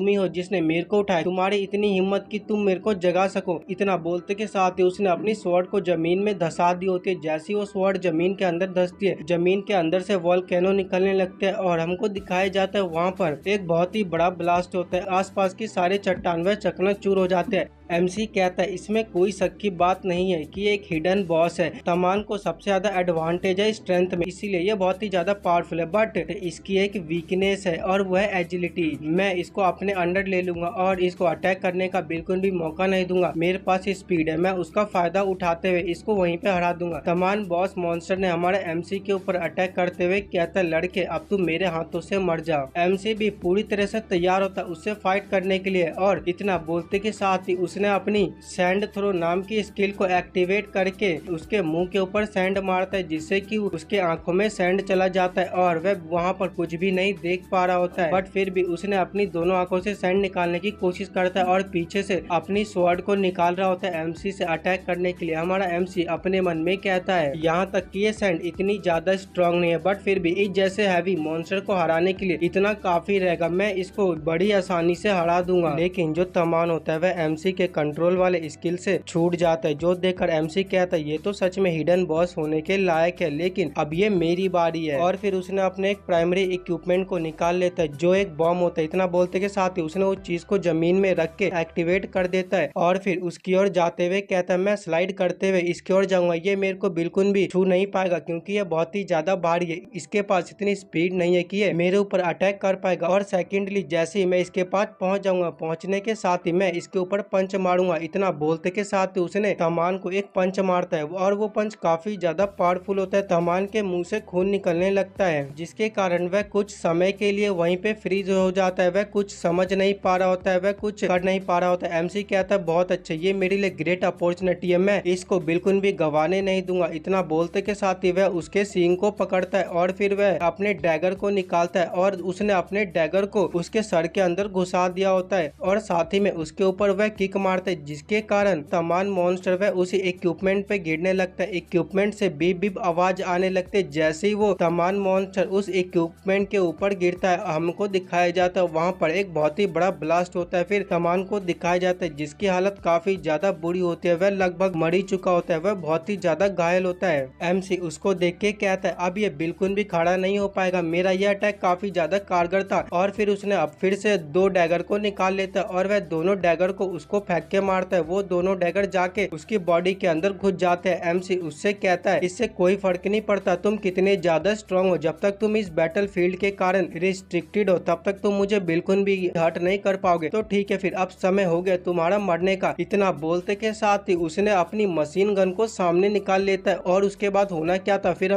ही हो जिसने मेरे को उठाया? तुम्हारी इतनी हिम्मत कि तुम मेरे को जगा सको? इतना बोलते के साथ ही उसने अपनी स्वॉर्ड को जमीन में धसा दी होती है। जैसी वो स्वॉर्ड जमीन के अंदर धसती है जमीन के अंदर से वोल्केनो निकलने लगते हैं और हमको दिखाया जाता है वहाँ पर एक बहुत ही बड़ा ब्लास्ट होता है। आसपास की सारे चट्टान व चकनाचूर हो जाते हैं। एमसी कहता है इसमें कोई शक की बात नहीं है कि एक हिडन बॉस है। तमान को सबसे ज्यादा एडवांटेज है स्ट्रेंथ में, इसीलिए ये बहुत ही ज्यादा पावरफुल है, बट इसकी एक वीकनेस है और वह है एजिलिटी। मैं इसको अपने अंडर ले लूंगा और इसको अटैक करने का बिल्कुल भी मौका नहीं दूंगा। मेरे पास स्पीड है, मैं उसका फायदा उठाते हुए इसको वहीं पे हरा दूंगा। तमान बॉस मॉन्स्टर ने हमारे एमसी के ऊपर अटैक करते हुए कहता है लड़के अब तू मेरे हाथों से मर जा। एमसी भी पूरी तरह से तैयार होता है उससे फाइट करने के लिए और इतना बोलते के साथ ही उसने अपनी सैंड थ्रो नाम की स्किल को एक्टिवेट करके उसके मुंह के ऊपर सैंड मारता है जिससे कि उसके आंखों में सैंड चला जाता है और वह वहां पर कुछ भी नहीं देख पा रहा होता है। बट फिर भी उसने अपनी दोनों आंखों से सैंड निकालने की कोशिश करता है और पीछे से अपनी स्वॉर्ड को निकाल रहा होता है एमसी से अटैक करने के लिए। हमारा एमसी अपने मन में कहता है यहाँ तक कि ये सैंड इतनी ज्यादा स्ट्रॉन्ग नहीं है बट फिर भी इस जैसे हैवी मॉन्स्टर को हराने के लिए इतना काफी रहेगा, मैं इसको बड़ी आसानी से हरा दूंगा। लेकिन जो तमान होता है वह एमसी के कंट्रोल वाले स्किल से छूट जाता है जो देखकर एमसी कहता है ये तो सच में हिडन बॉस होने के लायक है, लेकिन अब ये मेरी बारी है। और फिर उसने अपने एक प्राइमरी इक्विपमेंट को निकाल लेता है जो एक बॉम्ब होता है। इतना बोलते के साथ ही उसने उस चीज को जमीन में रख के एक्टिवेट कर देता है और फिर उसकी ओर जाते हुए कहता है मैं स्लाइड करते हुए इसकी ओर जाऊंगा, ये मेरे को बिल्कुल भी छू नहीं पाएगा क्योंकि ये बहुत ही ज्यादा भारी है, इसके पास इतनी स्पीड नहीं है कि ये मेरे ऊपर अटैक कर पाएगा। और सेकेंडली जैसे ही मैं इसके पास पहुंच जाऊंगा पहुंचने के साथ ही मैं इसके ऊपर पंच मारूंगा। इतना बोलते के साथ ही उसने तमान को एक पंच मारता है और वो पंच काफी ज्यादा पावरफुल होता है। तमान के मुंह से खून निकलने लगता है जिसके कारण वह कुछ समय के लिए वहीं पे फ्रीज हो जाता है। वह कुछ समझ नहीं पा रहा होता है, वह कुछ कर नहीं पा रहा होता है। एमसी कहता है बहुत अच्छा, ये मेरे लिए ग्रेट अपॉर्चुनिटी है, मैं इसको बिल्कुल भी गंवाने नहीं दूंगा। इतना बोलते के साथ ही वह उसके सींग को पकड़ता है और फिर वह अपने डैगर को निकालता है और उसने अपने डैगर को उसके सर के अंदर घुसा दिया होता है और साथ ही में उसके ऊपर वह किक मारता है, जिसके कारण तमाम मॉन्स्टर वह उसी इक्विपमेंट पे गिरने लगता है। इक्विपमेंट से बीप बीप आवाज आने लगती है। जैसे ही वो तमाम मॉन्स्टर उस इक्विपमेंट के ऊपर गिरता है, हमको दिखाया जाता है वहाँ पर एक बहुत ही बड़ा ब्लास्ट होता है। फिर तमाम को दिखाया जाता है जिसकी हालत काफी ज्यादा बुरी होती है। वह लगभग मर ही चुका होता है, वह बहुत ही ज्यादा घायल होता है। MC उसको देख के कहता है अब ये बिल्कुल भी खड़ा नहीं हो पाएगा, मेरा यह अटैक काफी ज्यादा कारगर था। और फिर उसने अब फिर से 2 डैगर को निकाल लेता है और वह दोनों डैगर को उसको फेंक के मारता है। वो दोनों डैगर जाके उसकी बॉडी के अंदर घुस जाते हैं। MC उससे कहता है इससे कोई फर्क नहीं पड़ता तुम कितने ज्यादा स्ट्रांग हो, जब तक तुम इस बैटल फील्ड के कारण रिस्ट्रिक्टेड हो तब तक तुम मुझे बिल्कुल भी हर्ट नहीं कर पाओगे। तो ठीक है, फिर अब समय हो गया तुम्हारा मरने का। इतना बोलते के साथ ही उसने अपनी मशीन गन को सामने निकाल लेता है। और उसके बाद होना क्या था, फिर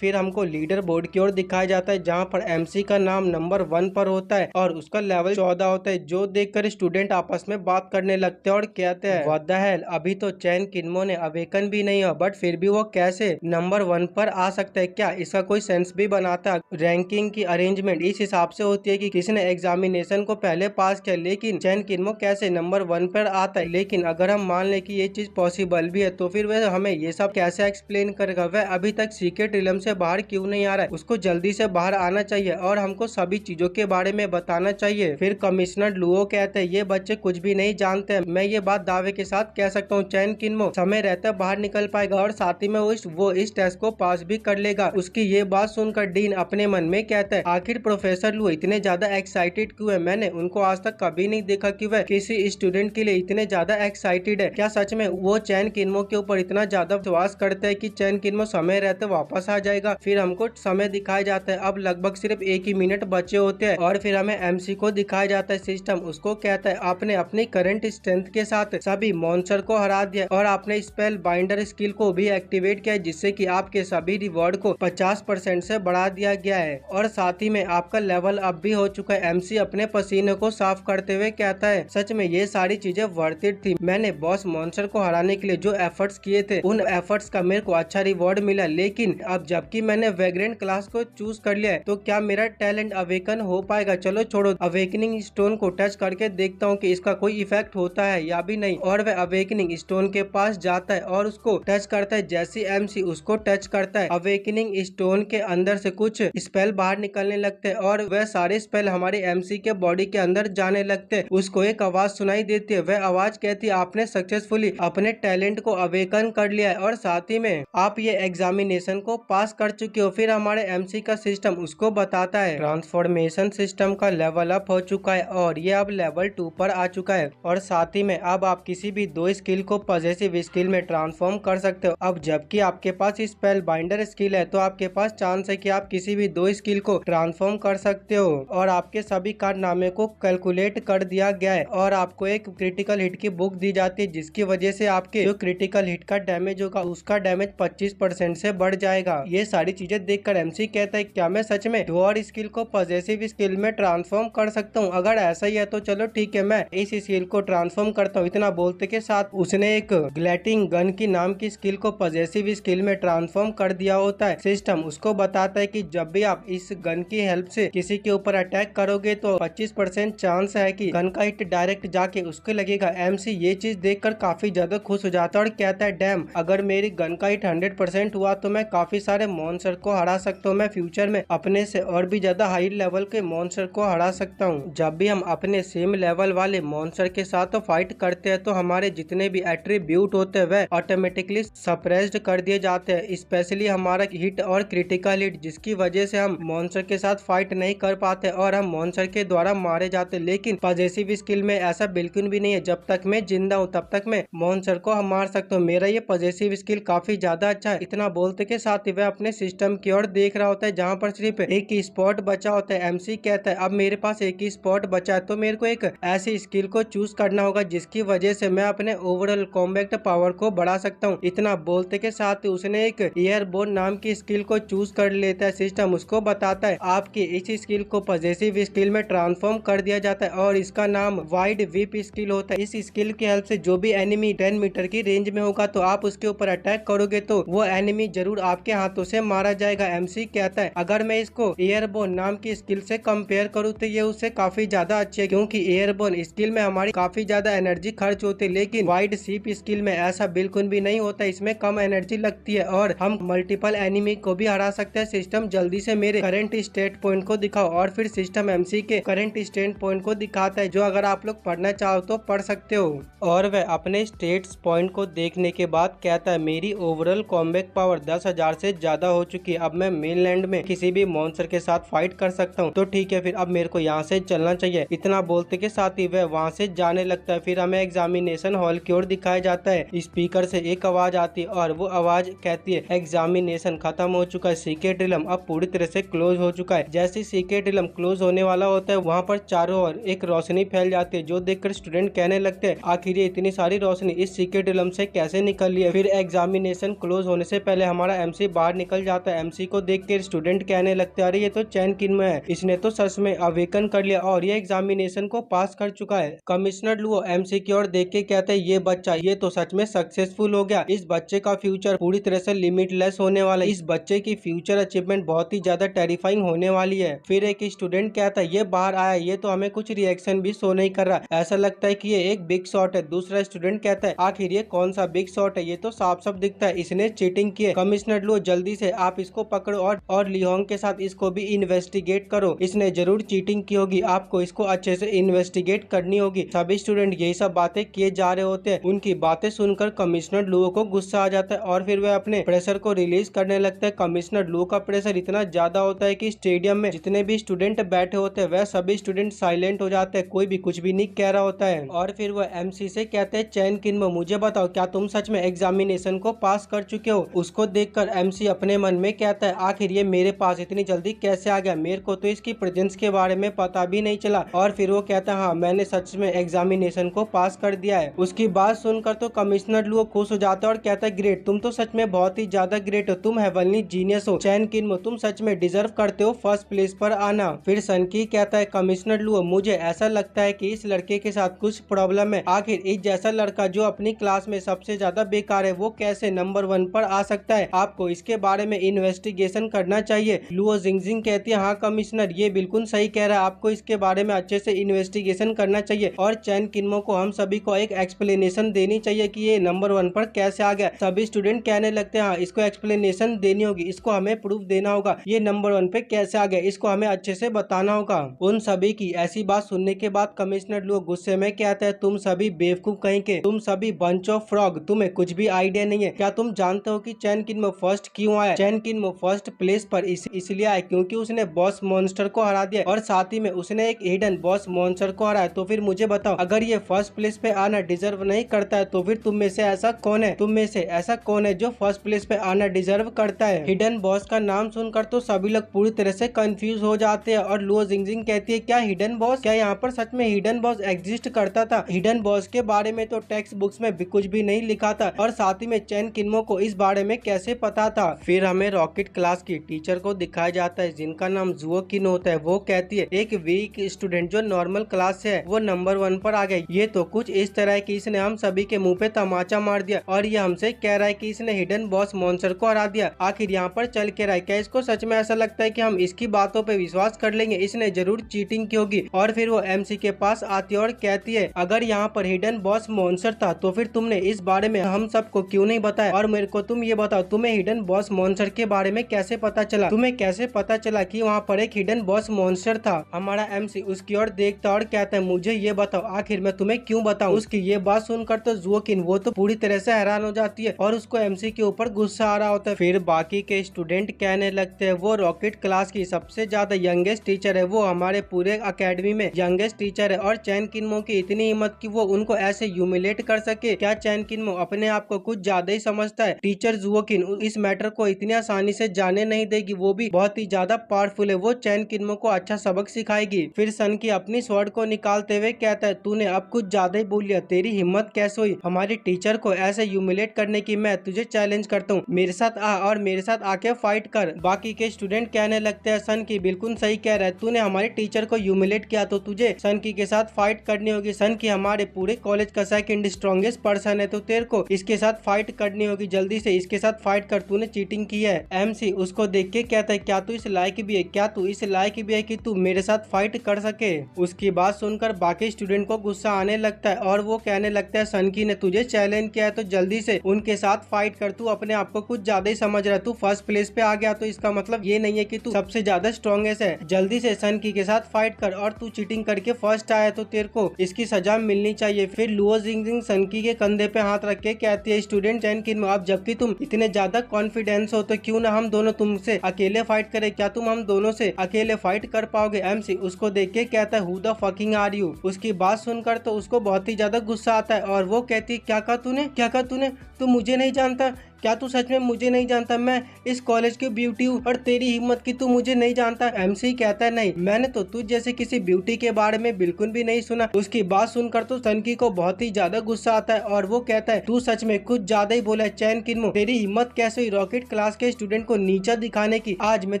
हमको लीडर बोर्ड की ओर दिखाया जाता है जहाँ पर MC का नाम नंबर 1 पर होता है और उसका लेवल 14 होता है। जो देखकर स्टूडेंट आपस में बात करने लगते हैं और कहते हैं व्हाट द हेल, अभी तो चैन किन्मो ने अवेकन भी नहीं हुआ, बट फिर भी वो कैसे नंबर 1 पर आ सकता है, क्या इसका कोई सेंस भी बनाता है। रैंकिंग की अरेंजमेंट इस हिसाब से होती है कि किसने एग्जामिनेशन को पहले पास किया, लेकिन चैन किन्मो कैसे नंबर 1 पर आता है। लेकिन अगर हम मान ले कि ये चीज पॉसिबल भी है तो फिर वह हमें ये सब कैसे एक्सप्लेन करेगा। वह अभी तक सीक्रेट रिलम से बाहर क्यों नहीं आ रहा है, उसको जल्दी से बाहर आना चाहिए और हमको सभी चीजों के बारे में बताना चाहिए। फिर कमिश्नर लुओ कहते हैं ये बच्चे कुछ भी नहीं जानते हैं, मैं ये बात दावे के साथ कह सकता हूँ चैन किन्मो समय रहता बाहर निकल पाएगा और साथ ही में वो इस टेस्ट को पास भी कर लेगा। उसकी ये बात सुनकर डीन अपने मन में कहता है आखिर प्रोफेसर लुओ इतने ज्यादा एक्साइटेड क्यों है, मैंने उनको आज तक कभी नहीं देखा कि वह किसी स्टूडेंट के लिए इतने ज्यादा एक्साइटेड है। क्या सच में वो चैन किन्मो के ऊपर इतना ज्यादा विश्वास करते हैं कि चैन किन्मो समय रहते वापस आ जाएगा। फिर हमको समय दिखाया जाता है, अब लगभग सिर्फ 1 ही मिनट बचे होते हैं और फिर हमें MC को दिखाया जाता है सिस्टम। उसको कहता है आपने अपनी करंट स्ट्रेंथ के साथ सभी मॉन्स्टर को हरा दिया और आपने स्पेल बाइंडर स्किल को भी एक्टिवेट किया जिससे कि आपके सभी रिवॉर्ड को 50% से बढ़ा दिया गया है और साथ ही में आपका लेवल अप भी हो चुका है। MC अपने पसीने को साफ करते हुए कहता है सच में ये सारी चीजें वर्थ इट थी, मैंने बॉस मॉन्स्टर को हराने के लिए जो एफर्ट्स किए थे उन एफर्ट्स का मेरे को अच्छा रिवॉर्ड मिला, लेकिन अब जबकि मैंने वेग्रेंट क्लास को चूज कर लिया है तो क्या मेरा टैलेंट अवेकन हो पाएगा। चलो छोड़ो, अवेकनिंग स्टोन को टच करके देखता हूँ कि इसका कोई इफेक्ट होता है या भी नहीं। और वह अवेकनिंग स्टोन के पास जाता है और उसको टच करता है। जैसे MC उसको टच करता है अवेकनिंग स्टोन के अंदर से कुछ स्पेल बाहर निकलने लगते हैं और वह सारे स्पेल हमारे MC के बॉडी के अंदर जाने लगते हैं। उसको एक आवाज सुनाई देती है, वह आवाज कहती है आपने सक्सेसफुली अपने टैलेंट को अवेकन कर लिया है और साथ ही में आप ये एग्जामिनेशन को पास कर चुके हो। फिर हमारे MC का सिस्टम उसको बताता है ट्रांसफॉर्मेशन सिस्टम का लेवल अप हो चुका है और ये अब लेवल 2 पर आ चुका है और साथ ही में अब आप किसी भी 2 स्किल को पॉजिटिव स्किल में ट्रांसफॉर्म कर सकते हो। अब जबकि आपके पास स्पेल बाइंडर स्किल है तो आपके पास चांस है कि आप किसी भी 2 स्किल को ट्रांसफॉर्म कर सकते हो और आपके सभी कारनामे को कैलकुलेट कर दिया गया है और आपको एक क्रिटिकल हिट की बुक दी जाती है जिसकी वजह से आपके जो क्रिटिकल हिट का डैमेज होगा उसका डैमेज 25% से बढ़ जाएगा। ये सारी चीजें देखकर MC कहता है क्या मैं सच में 2 और स्किल को पॉजिटिव स्किल में ट्रांसफॉर्म कर सकता हूँ, अगर ऐसा ही है तो चलो ठीक है मैं इस स्किल को ट्रांसफॉर्म करता हूँ। इतना बोलते के साथ उसने एक ग्लेटिंग गन की नाम की स्किल को पॉजिटिव स्किल में ट्रांसफॉर्म कर दिया होता है। सिस्टम उसको बताता है कि जब भी आप इस गन की हेल्प से किसी के ऊपर अटैक करोगे तो 25% चांस है कि गन का हिट डायरेक्ट जाके उसको लगेगा। MC ये चीज देखकर काफी ज्यादा खुश हो जाता है और कहता है डैम, अगर मेरी गन का हिट 100% हुआ तो मैं काफी सारे मॉन्स्टर को हरा सकता हूँ, मैं फ्यूचर में अपने से और भी ज्यादा हाई लेवल के मॉन्स्टर को हरा सकता हूँ। जब भी हम अपने सेम लेवल वाले मॉन्स्टर के साथ तो फाइट करते हैं तो हमारे जितने भी एट्रीब्यूट होते हैं वह ऑटोमेटिकली सप्रेस्ड कर दिए जाते हैं, स्पेशली हमारा हिट और क्रिटिकल हिट, जिसकी वजह से हम मॉन्स्टर के साथ फाइट नहीं कर पाते और हम मॉन्स्टर के द्वारा मारे जाते। लेकिन पॉजिटिव स्किल में ऐसा बिल्कुल भी नहीं है, जब तक मैं जिंदा हूँ तब तक मैं मॉन्स्टर को मार सकता हूँ। मेरा ये पॉजिटिव स्किल काफी ज्यादा अच्छा है। इतना बोलते के साथ ही वह अपने सिस्टम की ओर देख रहा होता है जहाँ पर सिर्फ एक ही स्पॉट बचा होता है। MC कहता है अब मेरे पास एक ही स्पॉट बचा है तो मेरे को एक ऐसी स्किल को चूज करना होगा जिसकी वजह से मैं अपने ओवरऑल कॉम्बैट पावर को बढ़ा सकता हूँ। इतना बोलते के साथ ही उसने एक एयरबोर्न नाम की स्किल को चूज कर लेता है। सिस्टम उसको बताता है आपकी इस स्किल को पॉजिटिव स्किल में ट्रांसफॉर्म कर दिया जाता है और इसका नाम वाइड व्हीप स्किल होता है। इस स्किल की हेल्प से जो भी एनिमी 10 मीटर की रेंज में होगा तो आप उसके ऊपर अटैक करोगे तो वो एनिमी जरूर आपके हाथों से मारा जाएगा। MC कहता है अगर मैं इसको एयरबोर्न नाम की स्किल से कंपेयर करूँ तो ये उससे काफी ज्यादा अच्छी है, क्योंकि एयरबोर्न स्किल में हमारी काफी ज्यादा ज्यादा एनर्जी खर्च होती है, लेकिन वाइड शिप स्किल में ऐसा बिल्कुल भी नहीं होता। इसमें कम एनर्जी लगती है और हम मल्टीपल एनिमी को भी हरा सकते हैं। सिस्टम जल्दी से मेरे करंट स्टेट पॉइंट को दिखाओ, और फिर सिस्टम एमसी के करंट स्टेट पॉइंट को दिखाता है, जो अगर आप लोग पढ़ना चाहो तो पढ़ सकते हो। और वह अपने स्टेट्स पॉइंट को देखने के बाद कहता है मेरी ओवरऑल कॉम्बैट पावर 10,000 से ज्यादा हो चुकी है। अब मैं मेनलैंड में किसी भी मॉन्स्टर के साथ फाइट कर सकता हूँ। तो ठीक है, फिर अब मेरे को यहाँ से चलना चाहिए। इतना बोलते के साथ ही वह वहाँ से जाने लगता है। फिर हमें एग्जामिनेशन हॉल की ओर दिखाया जाता है। स्पीकर से एक आवाज आती है और वो आवाज कहती है एग्जामिनेशन खत्म हो चुका है, सीक्रेट रिलम अब पूरी तरह से क्लोज हो चुका है। जैसे सीक्रेट रिलम क्लोज होने वाला होता है, वहाँ पर चारों ओर एक रोशनी फैल जाती है, जो देखकर स्टूडेंट कहने लगते हैं आखिर ये इतनी सारी रोशनी इस सीक्रेट रिलम से कैसे निकली है। फिर एग्जामिनेशन क्लोज होने से पहले हमारा एमसी बाहर निकल जाता है। एमसी को देख के स्टूडेंट कहने लगते हैं अरे ये तो चैन किन्मो है, इसने तो सच में अवेकन कर लिया और ये एग्जामिनेशन को पास कर चुका है। कमिश्नर लुओ एमसी की ओर देख के कहते हैं ये बच्चा ये तो सच में सक्सेसफुल हो गया। इस बच्चे का फ्यूचर पूरी तरह से लिमिटलेस होने वाला है। इस बच्चे की फ्यूचर अचीवमेंट बहुत ही ज्यादा टेरिफाइंग होने वाली है। फिर एक स्टूडेंट कहता है ये बाहर आया, ये तो हमें कुछ रिएक्शन भी शो नहीं कर रहा, ऐसा लगता है कि ये एक बिग शॉट है। दूसरा स्टूडेंट कहता है आखिर ये कौन सा बिग शॉट है, ये तो साफ साफ दिखता है इसने चीटिंग की है। कमिश्नर लुओ जल्दी से आप इसको पकड़ो और लियोंग के साथ इसको भी इन्वेस्टिगेट करो, इसने जरूर चीटिंग की होगी, आपको इसको अच्छे से इन्वेस्टिगेट करनी होगी। सभी स्टूडेंट यही सब बातें किए जा रहे होते हैं। उनकी बातें सुनकर कमिश्नर लुओ को गुस्सा आ जाता है और फिर वह अपने प्रेशर को रिलीज करने लगता है। कमिश्नर लुओ का प्रेशर इतना ज्यादा होता है कि स्टेडियम में जितने भी स्टूडेंट बैठे होते हैं वह सभी स्टूडेंट साइलेंट हो जाते हैं, कोई भी कुछ भी नहीं कह रहा होता है। और फिर वह एमसी से कहते हैं चैन किन्मो मुझे बताओ क्या तुम सच में एग्जामिनेशन को पास कर चुके हो। उसको देखकर एमसी अपने मन में कहता है आखिर ये मेरे पास इतनी जल्दी कैसे आ गया, मेरे को तो इसकी प्रेजेंस के बारे में पता भी नहीं चला। और फिर वो कहता है हाँ मैंने सच में एग्जामिनेशन को पास कर दिया है। उसकी बात सुनकर तो कमिश्नर लुओ खुश हो जाता है और कहता है ग्रेट, तुम तो सच में बहुत ही ज्यादा ग्रेट हो, तुम हेवनली जीनियस हो चैन किन्मो, तुम सच में डिजर्व करते हो फर्स्ट प्लेस पर आना। फिर सनकी कहता है कमिश्नर लुओ मुझे ऐसा लगता है कि इस लड़के के साथ कुछ प्रॉब्लम है, आखिर इस जैसा लड़का जो अपनी क्लास में सबसे ज्यादा बेकार है वो कैसे नंबर 1 पर आ सकता है, आपको इसके बारे में इन्वेस्टिगेशन करना चाहिए। लुओ जिंगजिंग कहती है हाँ कमिश्नर ये बिल्कुल सही कह रहा है, आपको इसके बारे में अच्छे से इन्वेस्टिगेशन करना चाहिए और चैन किन्मो को हम सभी को एक एक्सप्लेनेशन देनी चाहिए कि ये नंबर 1 पर कैसे आ गया। सभी स्टूडेंट कहने लगते हैं हाँ इसको एक्सप्लेनेशन देनी होगी, इसको हमें प्रूफ देना होगा, ये नंबर 1 पे कैसे आ गया इसको हमें अच्छे से बताना होगा। उन सभी की ऐसी बात सुनने के बाद कमिश्नर लुओ गुस्से में कहता है तुम सभी बेवकूफ कहीं के, तुम सभी बंच ऑफ फ्रॉग, तुम्हें कुछ भी आइडिया नहीं है। क्या तुम जानते हो कि चैन किन्मो फर्स्ट क्यों आया? चैन किन्मो फर्स्ट प्लेस पर इसलिए आया क्योंकि उसने बॉस मॉन्स्टर को हरा दिया और साथ ही में उसने एक हिडन बॉस मॉन्स्टर को हराया। तो फिर मुझे बताओ अगर ये फर्स्ट प्लेस पे आना डिजर्व नहीं करता है तो फिर तुम में से ऐसा कौन है, तुम में से ऐसा कौन है जो फर्स्ट प्लेस पे आना डिजर्व करता है? हिडन बॉस का नाम सुनकर तो सभी लोग पूरी तरह से कंफ्यूज हो जाते हैं और लुओ जिंगजिंग कहती है क्या हिडन बॉस, क्या यहाँ पर सच में हिडन बॉस एग्जिस्ट करता था? हिडन बॉस के बारे में तो टेक्स्ट बुक्स में भी कुछ भी नहीं लिखा था और साथ ही में चैन किन्मो को इस बारे में कैसे पता था? फिर हमें रॉकेट क्लास की टीचर को दिखाया जाता है जिनका नाम जुओ किन होता है। वो कहती है एक वीक स्टूडेंट जो नॉर्मल क्लास से है वो नंबर 1 पर आ गया, ये तो कुछ इस तरह है कि इसने हम सभी के मुंह पे तमाचा मार दिया और ये हमसे कह रहा है कि इसने हिडन बॉस मॉन्स्टर को हरा दिया। आखिर यहाँ पर चल के रहा है, क्या इसको सच में ऐसा लगता है कि हम इसकी बातों पे विश्वास कर लेंगे? इसने जरूर चीटिंग की होगी। और फिर वो एमसी के पास आती है और कहती है अगर यहाँ पर हिडन बॉस मॉन्स्टर था तो फिर तुमने इस बारे में हम सबको क्यों नहीं बताया? और मेरे को तुम ये बताओ तुम्हें हिडन बॉस मॉन्स्टर के बारे में कैसे पता चला? तुम्हें कैसे पता चला कि वहाँ पर एक हिडन बॉस मॉन्स्टर था? हमारा एमसी उसकी ओर देखता और कहता है मुझे ये बताओ आखिर मैं तुम्हें क्यों बताऊं? उसकी ये बात सुनकर तो जुओ किन वो तो पूरी तरह से हैरान हो जाती है और उसको एमसी के ऊपर गुस्सा आ रहा होता है। फिर बाकी के स्टूडेंट कहने लगते हैं वो रॉकेट क्लास की सबसे ज्यादा यंगेस्ट टीचर है, वो हमारे पूरे अकेडमी में यंगेस्ट टीचर है और चैन किन्मो की इतनी हिम्मत कि वो उनको ऐसे ह्यूमिलेट कर सके। क्या चैन किन्मो अपने आप को कुछ ज्यादा ही समझता है? टीचर जुओ किन इस मैटर को इतनी आसानी से जाने नहीं देगी, वो भी बहुत ही ज्यादा पावरफुल है, वो चैन किन्मो को अच्छा सबक सिखाएगी। फिर सन की अपनी स्वॉर्ड को निकालते हुए कहता है तूने अब कुछ ज्यादा ही बोल लिया, तेरी हिम्मत कैसे हुई हमारी टीचर को ऐसे ह्यूमिलेट करने की? मैं तुझे चैलेंज करता हूँ, मेरे साथ आ और मेरे साथ आके फाइट कर। बाकी के स्टूडेंट कहने लगते हैं सन की बिल्कुल सही कह रहा है, तूने हमारी टीचर को ह्यूमिलेट किया तो तुझे सन की के साथ फाइट करनी होगी। सन की हमारे पूरे कॉलेज का सेकंड स्ट्रॉन्गेस्ट पर्सन है तो तेरे को इसके साथ फाइट करनी होगी, जल्दी से इसके साथ फाइट कर, तूने चीटिंग की है। एमसी उसको देख के कहता है क्या तू इस लायक भी है, क्या तू इस लायक भी है कि तू मेरे साथ फाइट कर सके? उसकी बात सुनकर बाकी स्टूडेंट को गुस्सा आने लगता है और वो कहने लगता है सनकी ने तुझे चैलेंज किया है तो जल्दी से उनके साथ फाइट कर। तू अपने आप को कुछ ज्यादा ही समझ रहा है, तू फर्स्ट प्लेस पे आ गया तो इसका मतलब ये नहीं है कि तू सबसे ज्यादा स्ट्रॉन्गेस्ट है। जल्दी से सनकी के साथ फाइट कर और तू चीटिंग करके फर्स्ट आया तो तेरे को इसकी सजा मिलनी चाहिए। फिर लुओ जिंगजिंग सनकी के कंधे पे हाथ रख के कहती है स्टूडेंट चैन किन, अब जबकि तुम इतने ज्यादा कॉन्फिडेंस हो तो क्यों ना हम दोनों तुमसे अकेले फाइट करें, क्या तुम हम दोनों से अकेले फाइट कर पाओगे? एमसी उसको देख के कहता है who the fucking are you. उसकी बात सुनकर तो उसको बहुत ही ज्यादा गुस्सा आता है और वो कहती है क्या कहा तूने, तू मुझे नहीं जानता? क्या तू सच में मुझे नहीं जानता? मैं इस कॉलेज की ब्यूटी हूँ और तेरी हिम्मत की तू मुझे नहीं जानता? एमसी कहता है नहीं, मैंने तो तुझ जैसे किसी ब्यूटी के बारे में बिल्कुल भी नहीं सुना। उसकी बात सुनकर तो सनकी को बहुत ही ज्यादा गुस्सा आता है और वो कहता है तू सच में कुछ ज्यादा ही बोला है चैन किन्मो, तेरी हिम्मत कैसे हुई रॉकेट क्लास के स्टूडेंट को नीचा दिखाने की? आज मैं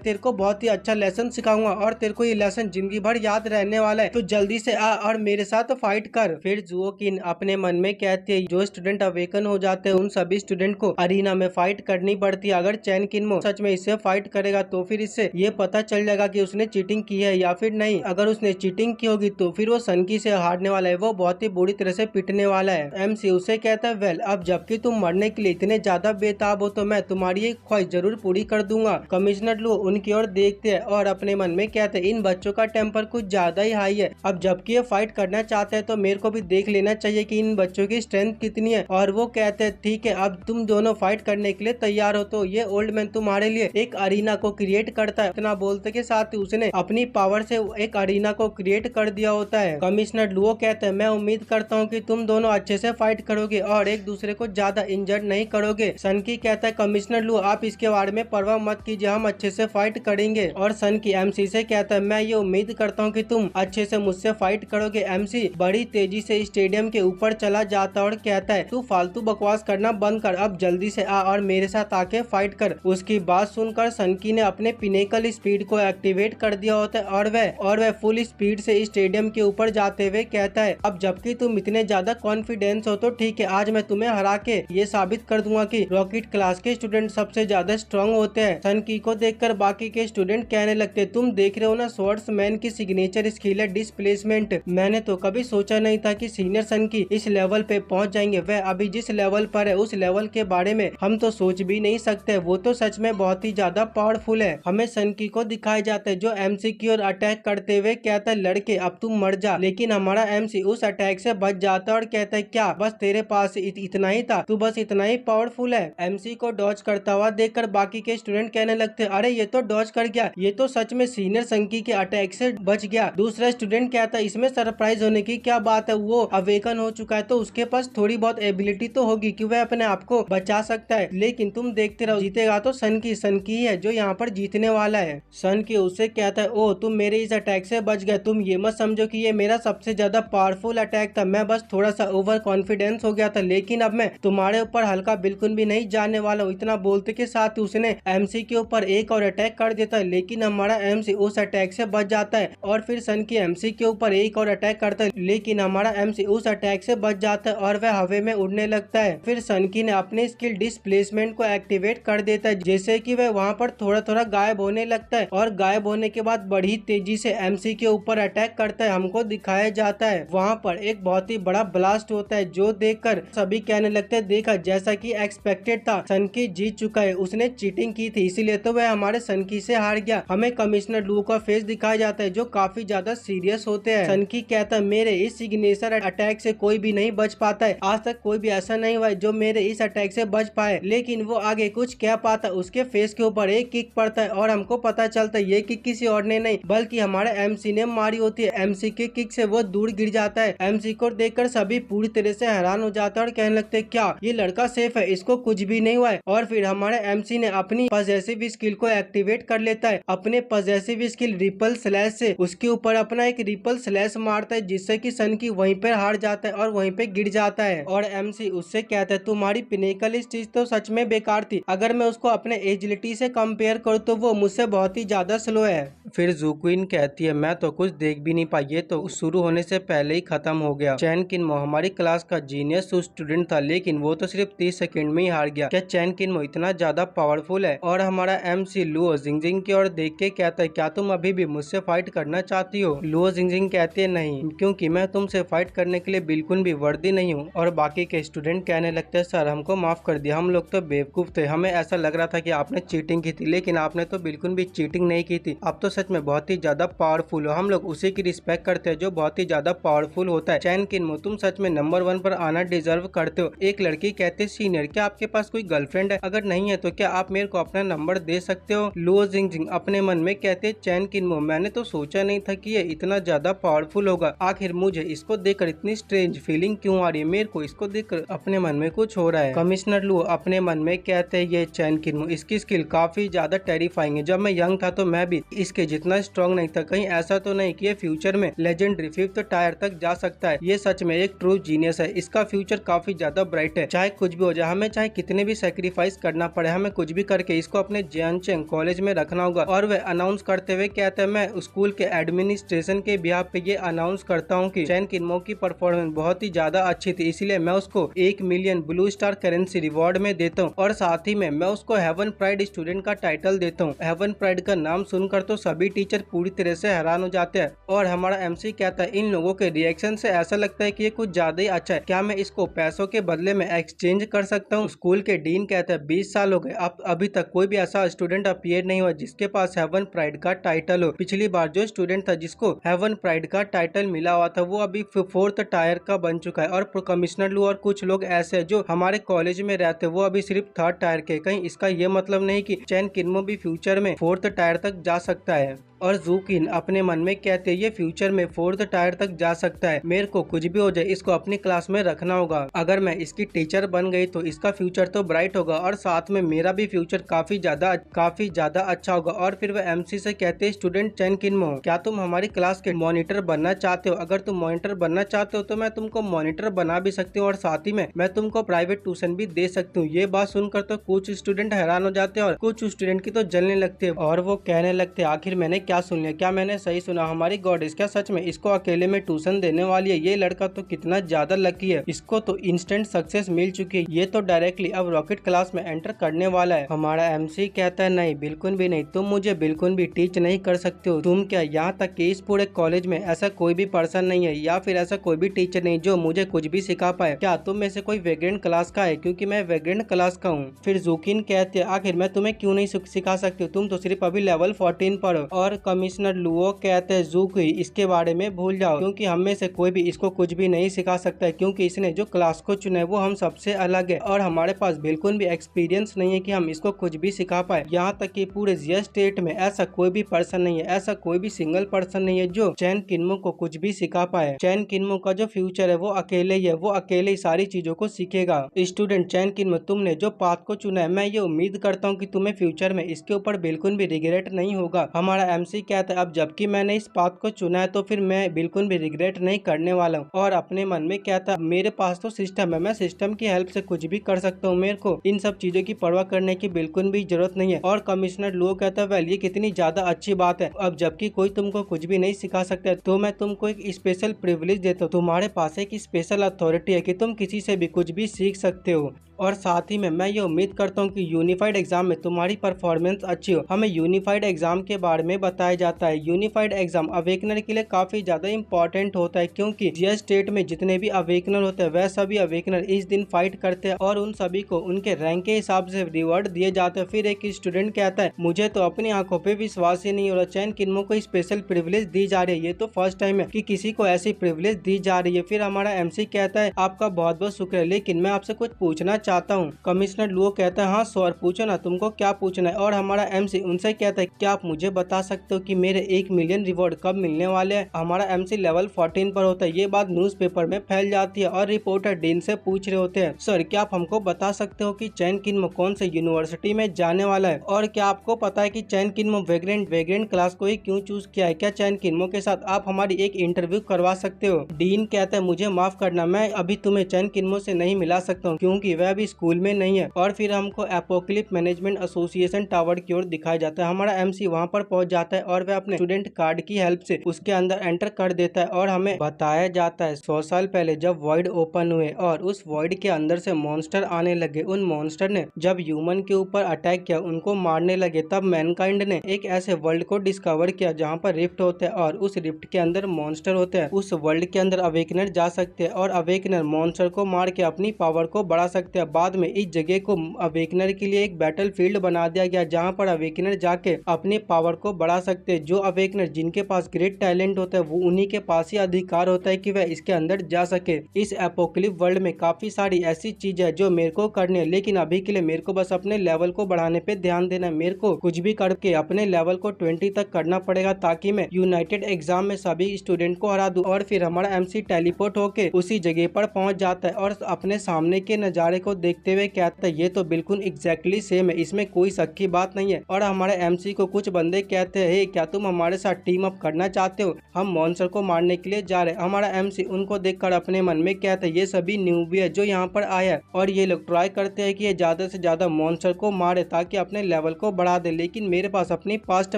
तेरे को बहुत ही अच्छा लेसन सिखाऊंगा और तेरे को ये लेसन जिंदगी भर याद रहने वाला है, तो जल्दी से आ और मेरे साथ फाइट कर। फिर जुओ किन अपने मन में कहती है जो स्टूडेंट अवेकन हो जाते हैं उन सभी स्टूडेंट को अरीना में फाइट करनी पड़ती है। अगर चैन किन्मो सच में इससे फाइट करेगा तो फिर इससे ये पता चल जाएगा कि उसने चीटिंग की है या फिर नहीं। अगर उसने चीटिंग की होगी तो फिर वो सनकी से हारने वाला है, वो बहुत ही बुरी तरह से पिटने वाला है। एमसी उसे कहता है वेल अब जबकि तुम मरने के लिए इतने ज्यादा बेताब हो तो मैं तुम्हारी एक ख्वाहिश जरूर पूरी कर दूंगा। कमिश्नर लुओ उनकी ओर देखते हैं और अपने मन में कहते हैं इन बच्चों का टेम्पर कुछ ज्यादा ही हाई है, अब जबकि ये फाइट करना चाहते हैं तो मेरे को भी देख लेना चाहिए कि इन बच्चों की स्ट्रेंथ कितनी है। और वो कहते हैं ठीक है अब तुम दोनों फाइट करने के लिए तैयार हो तो ये ओल्ड मैन तुम्हारे लिए एक अरीना को क्रिएट करता है। इतना बोलते के साथ ही उसने अपनी पावर से एक अरीना को क्रिएट कर दिया होता है। कमिश्नर लुओ कहते हैं मैं उम्मीद करता हूँ कि तुम दोनों अच्छे से फाइट करोगे और एक दूसरे को ज्यादा इंजर्ड नहीं करोगे। सनकी कहता है कमिश्नर लुओ आप इसके बारे में परवाह मत कीजिए, हम अच्छे से फाइट करेंगे। और सनकी एमसी से कहता है मैं ये उम्मीद करता हूँ कि तुम अच्छे से मुझसे फाइट करोगे। एमसी बड़ी तेजी से स्टेडियम के ऊपर चला जाता और कहता है तू फालतू बकवास करना बंद कर, अब जल्दी से आ और मेरे साथ आके फाइट कर। उसकी बात सुनकर सनकी ने अपने पिनेकल स्पीड को एक्टिवेट कर दिया होता है और वह फुल स्पीड से स्टेडियम के ऊपर जाते हुए कहता है अब जबकि तुम इतने ज्यादा कॉन्फिडेंस हो तो ठीक है आज मैं तुम्हें हरा के ये साबित कर दूंगा कि रॉकेट क्लास के स्टूडेंट सबसे ज्यादा स्ट्रॉन्ग होते हैं। सनकी को देखकर बाकी के स्टूडेंट कहने लगते तुम देख रहे हो ना स्वॉर्ड्समैन की सिग्नेचर स्किल है डिस्प्लेसमेंट। मैंने तो कभी सोचा नहीं था कि सीनियर सनकी इस लेवल पे पहुंच जाएंगे। वह अभी जिस लेवल पर है उस लेवल के बारे में हम तो सोच भी नहीं सकते, वो तो सच में बहुत ही ज्यादा पावरफुल है। हमें सनकी को दिखाया जाता है जो एमसी की ओर अटैक करते हुए कहता है लड़के अब तुम मर जा, लेकिन हमारा एमसी उस अटैक से बच जाता है और कहता है क्या बस तेरे पास इतना ही था, तू बस इतना ही पावरफुल है। एमसी को डॉज करता हुआ देखकर बाकी के स्टूडेंट कहने लगते अरे ये तो डॉज कर गया, ये तो सच में सीनियर सनकी के अटैक से बच गया। दूसरा स्टूडेंट कहता है इसमें सरप्राइज होने की क्या बात है, वो अवेकन हो चुका है तो उसके पास थोड़ी बहुत एबिलिटी तो होगी कि वह अपने आप को बचा सकता है, लेकिन तुम देखते रहो जीतेगा तो सनकी है जो यहाँ पर जीतने वाला है। सनकी उससे कहता है ओ तुम मेरे इस अटैक से बच गए, तुम ये मत समझो कि ये मेरा सबसे ज्यादा पावरफुल अटैक था, मैं बस थोड़ा सा ओवर कॉन्फिडेंस हो गया था, लेकिन अब मैं तुम्हारे ऊपर हल्का बिल्कुल भी नहीं जाने वाला हूँ। इतना बोलते के साथ उसने एमसी के ऊपर एक और अटैक कर देता है, लेकिन हमारा एमसी उस अटैक से बच जाता है। और फिर सनकी एमसी के ऊपर एक और अटैक करता है, लेकिन हमारा एमसी उस अटैक से बच जाता है और वह हवे में उड़ने लगता है। फिर सनकी ने अपनी स्किल डिस्प्लेसमेंट को एक्टिवेट कर देता है, जैसे कि वह वहाँ पर थोड़ा थोड़ा गायब होने लगता है और गायब होने के बाद बड़ी तेजी से एमसी के ऊपर अटैक करता है। हमको दिखाया जाता है वहाँ पर एक बहुत ही बड़ा ब्लास्ट होता है जो देखकर सभी कहने लगते हैं देखा जैसा कि एक्सपेक्टेड था, सनकी जीत चुका है, उसने चीटिंग की थी इसीलिए तो वह हमारे सनकी से हार गया। हमें कमिश्नर लू का फेस दिखाया जाता है जो काफी ज्यादा सीरियस होते हैं। सनकी कहता है मेरे इस सिग्नेचर अटैक से कोई भी नहीं बच पाता है, आज तक कोई भी ऐसा नहीं हुआ है जो मेरे इस अटैक से बच पाए। लेकिन वो आगे कुछ कह पाता, उसके फेस के ऊपर एक किक पड़ता है और हमको पता चलता है ये किक किसी और ने नहीं बल्कि हमारे एमसी ने मारी होती है। एमसी के किक से वो दूर गिर जाता है। एमसी को देखकर सभी पूरी तरह से हैरान हो जाता है और कहने लगते हैं क्या ये लड़का सेफ है, इसको कुछ भी नहीं हुआ है। और फिर हमारे एमसी ने अपनी पॉजेसिव स्किल को एक्टिवेट कर लेता है, अपने पॉजेसिव स्किल रिपल स्लैश से उसके ऊपर अपना एक रिपल स्लैश मारता है जिससे कि सनकी वहीं पर हार जाता है और वहीं पे गिर जाता है। और एमसी उससे कहता है तुम्हारी पिनेकल स्टेज चीज तो सच में बेकार थी। अगर मैं उसको अपने एजिलिटी से कंपेयर करूँ तो वो मुझसे बहुत ही ज्यादा स्लो है। फिर ज़ुक्विन कहती है मैं तो कुछ देख भी नहीं पाई, ये तो शुरू होने से पहले ही खत्म हो गया। चैन किन्मो हमारी क्लास का जीनियस स्टूडेंट था, लेकिन वो तो सिर्फ 30 सेकंड में ही हार गया। क्या चैन किन्मो इतना ज्यादा पावरफुल है? और हमारा MC लुओ जिंगजिंग की ओर देख के कहता है क्या तुम अभी भी मुझसे फाइट करना चाहती हो? लुओ जिंगजिंग कहती है नहीं, क्योंकि मैं तुमसे फाइट करने के लिए बिल्कुल भी वर्दी नहीं हूँ। और बाकी के स्टूडेंट कहने लगते हैं सर हमको माफ कर दिया, हम लोग तो बेवकूफ थे, हमें ऐसा लग रहा था कि आपने चीटिंग की थी, लेकिन आपने तो बिल्कुल भी चीटिंग नहीं की थी। आप तो सच में बहुत ही ज्यादा पावरफुल हो, हम लोग उसी की रिस्पेक्ट करते हैं जो बहुत ही ज्यादा पावरफुल होता है। चैन किन्मो तुम सच में नंबर 1 पर आना डिजर्व करते हो। एक लड़की कहते सीनियर क्या आपके पास कोई गर्लफ्रेंड है? अगर नहीं है तो क्या आप मेरे को अपना नंबर दे सकते हो? लुओ जिंगजिंग अपने मन में कहते चैन किन्मो मैंने तो सोचा नहीं था कि ये इतना ज्यादा पावरफुल होगा। आखिर मुझे इसको देखकर इतनी स्ट्रेंज फीलिंग क्यों आ रही है? मेरे को इसको देखकर अपने मन में कुछ हो रहा है। कमिश्नर लुओ अपने मन में कहते हैं ये चैन किन्मो इसकी स्किल काफी ज्यादा टेरिफाइंग है। जब मैं यंग था तो मैं भी इसके जितना स्ट्रॉन्ग नहीं था, कहीं ऐसा तो नहीं कि ये फ्यूचर में लेजेंडरी 5th टायर तक जा सकता है। ये सच में एक ट्रू जीनियस है, इसका फ्यूचर काफी ज्यादा ब्राइट है। चाहे कुछ भी हो जाए, हमें चाहे कितने भी सेक्रीफाइस करना पड़े, हमें कुछ भी करके इसको अपने जियानचेंग कॉलेज में रखना होगा। और वह अनाउंस करते हुए कहते हैं मैं स्कूल के एडमिनिस्ट्रेशन के बिहाफ पे ये अनाउंस करता हूँ कि चैन किन्मो की परफॉर्मेंस बहुत ही ज्यादा अच्छी थी, इसलिए मैं उसको 1 million blue star currency reward में देता हूँ। और साथ ही में मैं उसको हेवन प्राइड स्टूडेंट का टाइटल देता हूँ। हेवन प्राइड का नाम सुनकर तो सभी टीचर पूरी तरह से हैरान हो जाते हैं। और हमारा MC कहता है इन लोगों के रिएक्शन से ऐसा लगता है कि ये कुछ ज्यादा ही अच्छा है, क्या मैं इसको पैसों के बदले में एक्सचेंज कर सकता हूँ? स्कूल के डीन कहता है 20 साल हो गए, अब अभी तक कोई भी ऐसा स्टूडेंट अपीयर नहीं हुआ जिसके पास हेवन प्राइड का टाइटल हो। पिछली बार जो स्टूडेंट था जिसको हेवन प्राइड का टाइटल मिला हुआ था वो अभी 4th टायर का बन चुका है। और कमिश्नर लू और कुछ लोग ऐसे जो हमारे कॉलेज में रहते वो अभी सिर्फ 3rd टायर के। कहीं इसका ये मतलब नहीं कि चैन किन्मो भी फ्यूचर में 4th टायर तक जा सकता है? और ज़ुकिन अपने मन में कहते ये फ्यूचर में 4th टायर तक जा सकता है, मेरे को कुछ भी हो जाए इसको अपनी क्लास में रखना होगा। अगर मैं इसकी टीचर बन गई तो इसका फ्यूचर तो ब्राइट होगा और साथ में मेरा भी फ्यूचर काफी ज्यादा अच्छा होगा। और फिर वह MC से कहते स्टूडेंट चैन किन्मो क्या तुम हमारी क्लास के मॉनिटर बनना चाहते हो? अगर तुम मॉनिटर बनना चाहते हो तो मैं तुमको मॉनिटर बना भी सकती हूँ और साथ ही में मैं तुमको प्राइवेट ट्यूशन भी दे सकती हूँ। ये बात सुनकर तो कुछ स्टूडेंट हैरान हो जाते हैं और कुछ स्टूडेंट की तो जलने लगते हैं और वो कहने लगते आखिर मैंने क्या सुन लिया? क्या मैंने सही सुना? हमारी गॉडेस क्या सच में इसको अकेले में ट्यूशन देने वाली है? ये लड़का तो कितना ज्यादा लकी है, इसको तो इंस्टेंट सक्सेस मिल चुकी है, ये तो डायरेक्टली अब रॉकेट क्लास में एंटर करने वाला है। हमारा MC कहता है नहीं, बिल्कुल भी नहीं, तुम मुझे बिल्कुल भी टीच नहीं कर सकते हो। तुम क्या, यहाँ तक कि इस पूरे कॉलेज में ऐसा कोई भी पर्सन नहीं है या फिर ऐसा कोई भी टीचर नहीं जो मुझे कुछ भी सिखा पाए। क्या तुम में से कोई वेग्रेंट क्लास का है? क्योंकि मैं वेग्रेंट क्लास का हूँ। फिर ज़ुकिन कहते हैं आखिर मैं तुम्हें क्यों नहीं सिखा सकती हूँ, तुम तो सिर्फ अभी लेवल 14 पर हो। और कमिश्नर लुओ कहते हैं ज़ुकी इसके बारे में भूल जाओ, क्योंकि हम में से कोई भी इसको कुछ भी नहीं सिखा सकता है, क्योंकि इसने जो क्लास को चुना है वो हम सबसे अलग है और हमारे पास बिल्कुल भी एक्सपीरियंस नहीं है कि हम इसको कुछ भी सिखा पाए। यहाँ तक कि पूरे जिया स्टेट में ऐसा कोई भी पर्सन नहीं है, ऐसा कोई भी सिंगल पर्सन नहीं है जो चैन किन्मो को कुछ भी सिखा पाए। चैन किन्मो का जो फ्यूचर है वो अकेले ही है, वो अकेले ही सारी चीजों को सीखेगा। स्टूडेंट चैन किन्मो तुमने जो पाथ को चुना है मैं ये उम्मीद करता हूँ कि तुम्हें फ्यूचर में इसके ऊपर बिल्कुल भी रिग्रेट नहीं होगा। हमारा MC कहता है अब जबकि मैंने इस पाथ को चुना है तो फिर मैं बिल्कुल भी रिग्रेट नहीं करने वाला हूँ। और अपने मन में कहता है मेरे पास तो सिस्टम है, मैं सिस्टम की हेल्प से कुछ भी कर सकता हूँ, मेरे को इन सब चीजों की परवाह करने की बिल्कुल भी जरूरत नहीं है। और कमिश्नर लुओ कहता है वेल ये कितनी ज्यादा अच्छी बात है, अब जबकि कोई तुमको कुछ भी नहीं सिखा सकता है तो मैं तुमको एक स्पेशल प्रिविलेज देता हूँ, तुम्हारे पास एक स्पेशल अथॉरिटी है कि तुम किसी से भी कुछ भी सीख सकते हो। और साथ ही में मैं ये उम्मीद करता हूँ कि यूनिफाइड एग्जाम में तुम्हारी परफॉर्मेंस अच्छी हो। हमें यूनिफाइड एग्जाम के बारे में बताया जाता है। यूनिफाइड एग्जाम अवेकनर के लिए काफी ज्यादा इंपॉर्टेंट होता है, क्योंकि जिया स्टेट में जितने भी अवेकनर होते हैं वह सभी अवेकनर इस दिन फाइट करते हैं और उन सभी को उनके रैंक के हिसाब से रिवॉर्ड दिए जाते हैं। फिर एक स्टूडेंट कहता है मुझे तो अपनी आंखों पे विश्वास ही नहीं हो रहा, चैन किन्मो को स्पेशल प्रिविलेज दी जा रही है, ये तो फर्स्ट टाइम है कि किसी को ऐसी प्रिविलेज दी जा रही है। फिर हमारा MC कहता है आपका बहुत बहुत शुक्रिया, लेकिन मैं आपसे कुछ पूछना चाहता हूँ। कमिश्नर लुओ कहता है हाँ सर पूछो ना, तुमको क्या पूछना है। और हमारा MC उनसे कहता है क्या आप मुझे बता सकते हो कि मेरे 1 मिलियन रिवॉर्ड कब मिलने वाले हैं? हमारा MC लेवल 14 पर होता है। ये बात न्यूज़पेपर में फैल जाती है और रिपोर्टर डीन से पूछ रहे होते हैं सर क्या आप हमको बता सकते हो कि चैन किन्मो कौन से यूनिवर्सिटी में जाने वाला है? और क्या आपको पता है कि चैन किन्मो वेग्रेंट क्लास को ही क्यों चूज किया है? क्या चैन किन्मो के साथ आप हमारी एक इंटरव्यू करवा सकते हो? डीन कहता है मुझे माफ करना, मैं अभी तुम्हें चैन किन्मो से नहीं मिला सकता हूँ, क्योंकि वह अभी स्कूल में नहीं है। और फिर हमको एपोक्लिप मैनेजमेंट एसोसिएशन टावर की ओर दिखाया जाता है। हमारा एमसी वहाँ पर पहुंच जाता है और वह अपने स्टूडेंट कार्ड की हेल्प से उसके अंदर एंटर कर देता है और हमें बताया जाता है 100 साल पहले जब वॉइड ओपन हुए और उस वॉइड के अंदर से मॉन्स्टर आने लगे। उन मॉन्स्टर ने जब ह्यूमन के ऊपर अटैक किया, उनको मारने लगे, तब मैनकाइंड ने एक ऐसे वर्ल्ड को डिस्कवर किया जहाँ पर रिफ्ट होते हैं और उस रिफ्ट के अंदर मॉन्स्टर होते हैं। उस वर्ल्ड के अंदर अवेकनर जा सकते हैं और अवेकनर मॉन्स्टर को मार के अपनी पावर को बढ़ा सकते हैं। बाद में इस जगह को अवेकनर के लिए एक बैटल फील्ड बना दिया गया जहाँ पर अवेकनर जाके अपनी पावर को बढ़ा सकते हैं। जो अवेकनर जिनके पास ग्रेट टैलेंट होता है वो उन्हीं के पास ही अधिकार होता है कि वह इसके अंदर जा सके। इस एपोक्लिप वर्ल्ड में काफी सारी ऐसी चीजें है जो मेरे को करनी है, लेकिन अभी के लिए मेरे को बस अपने लेवल को बढ़ाने पे ध्यान देना है। मेरे को कुछ भी करके अपने लेवल को 20 तक करना पड़ेगा ताकि मैं यूनाइटेड एग्जाम में सभी स्टूडेंट को हरा दूं। और फिर हमारा एमसी टेलीपोर्ट होके उसी जगह पर पहुंच जाता है और अपने सामने के नजारे को देखते हुए कहता है ये तो बिल्कुल एग्जैक्टली सेम है, इसमें कोई शक की बात नहीं है। और हमारे एमसी को कुछ बंदे कहते हैं क्या तुम हमारे साथ टीम अप करना चाहते हो, हम मॉन्स्टर को मारने के लिए जा रहे हैं। हमारा एमसी उनको देखकर अपने मन में कहता है ये सभी न्यूबी है जो यहाँ पर आया है और ये लोग ट्राई करते हैं कि ये ज्यादा से ज्यादा मॉन्स्टर को मारे ताकि अपने लेवल को बढ़ा दे, लेकिन मेरे पास अपनी पास्ट